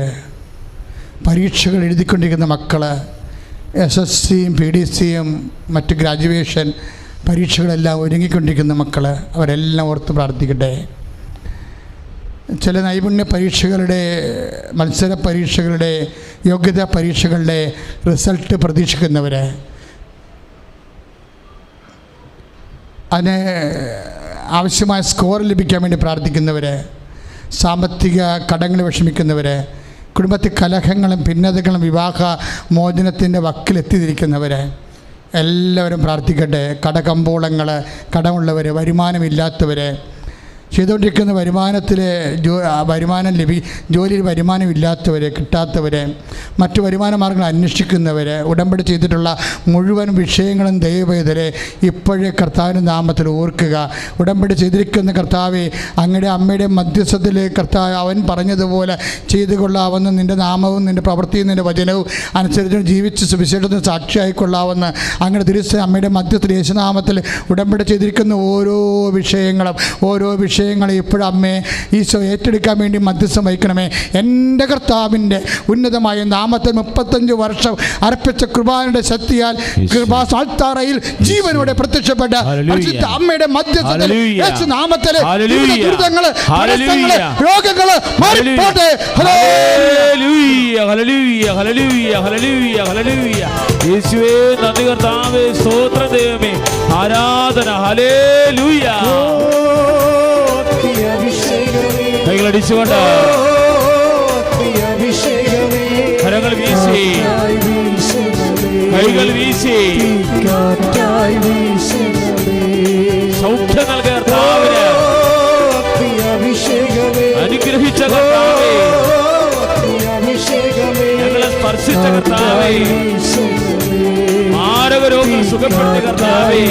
പരീക്ഷകൾ എഴുതിക്കൊണ്ടിരിക്കുന്ന മക്കൾ, SSCയും PDCയും മറ്റ് ഗ്രാജുവേഷൻ പരീക്ഷകളെല്ലാം ഒരുങ്ങിക്കൊണ്ടിരിക്കുന്ന മക്കൾ, അവരെല്ലാം ഓർത്ത് പ്രാർത്ഥിക്കട്ടെ. ചില നൈപുണ്യ പരീക്ഷകളുടെ, മത്സര പരീക്ഷകളുടെ, യോഗ്യതാ പരീക്ഷകളുടെ റിസൾട്ട് പ്രതീക്ഷിക്കുന്നവർ, അതിന് ആവശ്യമായ സ്കോർ ലഭിക്കാൻ വേണ്ടി പ്രാർത്ഥിക്കുന്നവർ, സാമ്പത്തിക കടങ്ങൾ വിഷമിക്കുന്നവർ, കുടുംബത്തിൽ കലഹങ്ങളും ഭിന്നതകളും വിവാഹ മോചനത്തിൻ്റെ വക്കിലെത്തിയിരിക്കുന്നവർ എല്ലാവരും പ്രാർത്ഥിക്കട്ടെ. കടകമ്പോളങ്ങൾ, കടമുള്ളവർ, വരുമാനമില്ലാത്തവർ, ചെയ്തുകൊണ്ടിരിക്കുന്ന ജോലിയിൽ വരുമാനമില്ലാത്തവർ, കിട്ടാത്തവർ, മറ്റു വരുമാന മാർഗങ്ങൾ അന്വേഷിക്കുന്നവർ, ഉടമ്പടി ചെയ്തിട്ടുള്ള മുഴുവൻ വിഷയങ്ങളും ദൈവവേദരെ ഇപ്പോഴേ കർത്താവിൻ്റെ നാമത്തിൽ ഓർക്കുക. ഉടമ്പടി ചെയ്തിരിക്കുന്ന കർത്താവെ, അങ്ങയുടെ അമ്മയുടെ മധ്യസ്ഥത്തിൽ കർത്താവ് അവൻ പറഞ്ഞതുപോലെ ചെയ്തു കൊള്ളാവുന്ന നിൻ്റെ നാമവും നിൻ്റെ പ്രവൃത്തിയും നിൻ്റെ വചനവും അനുസരിച്ച് ജീവിച്ച് സുവിശേഷത്തിന് സാക്ഷിയായിക്കൊള്ളാവുന്ന അങ്ങയുടെ തിരുസ അമ്മയുടെ മധ്യത്തിൽ യേശുനാമത്തിൽ ഉടമ്പടി ചെയ്തിരിക്കുന്ന ഓരോ വിഷയങ്ങളും ഇപ്പോഴും അമ്മേ ഈശോ ഏറ്റെടുക്കാൻ വേണ്ടി മധ്യസ്ഥം വഹിക്കണമേ. എൻ്റെ കർത്താവിൻ്റെ ഉന്നതമായ നാമത്തിൽ 35 വർഷം അർപ്പിച്ച കൃപാനയുടെ ശക്തിയാൽ കൃപാസാൽത്താറയിൽ ജീവനോടെ പ്രത്യക്ഷപ്പെട്ട അമ്മയുടെ മധ്യസ്ഥത്തിൽ നാമത്തിൽ ദുരിതങ്ങള്, രോഗങ്ങള് മാറിപ്പോട്ടെ. യേശുവേ നന്ദി, കർത്താവേ സ്തോത്രം, ദൈവമേ ആരാധന. ഹല്ലേലൂയ. കൈകളടിച്ചുകൊണ്ട് കരങ്ങൾ വീശി, കൈകൾ വീശി സൗഖ്യം നൽകിയ കർത്താവിന്, അനുഗ്രഹിച്ച കർത്താവേ, ഞങ്ങളെ സ്പർശിച്ച കർത്താവേ, മാരക രോഗം സുഖപ്പെടുത്തിയ കർത്താവേ,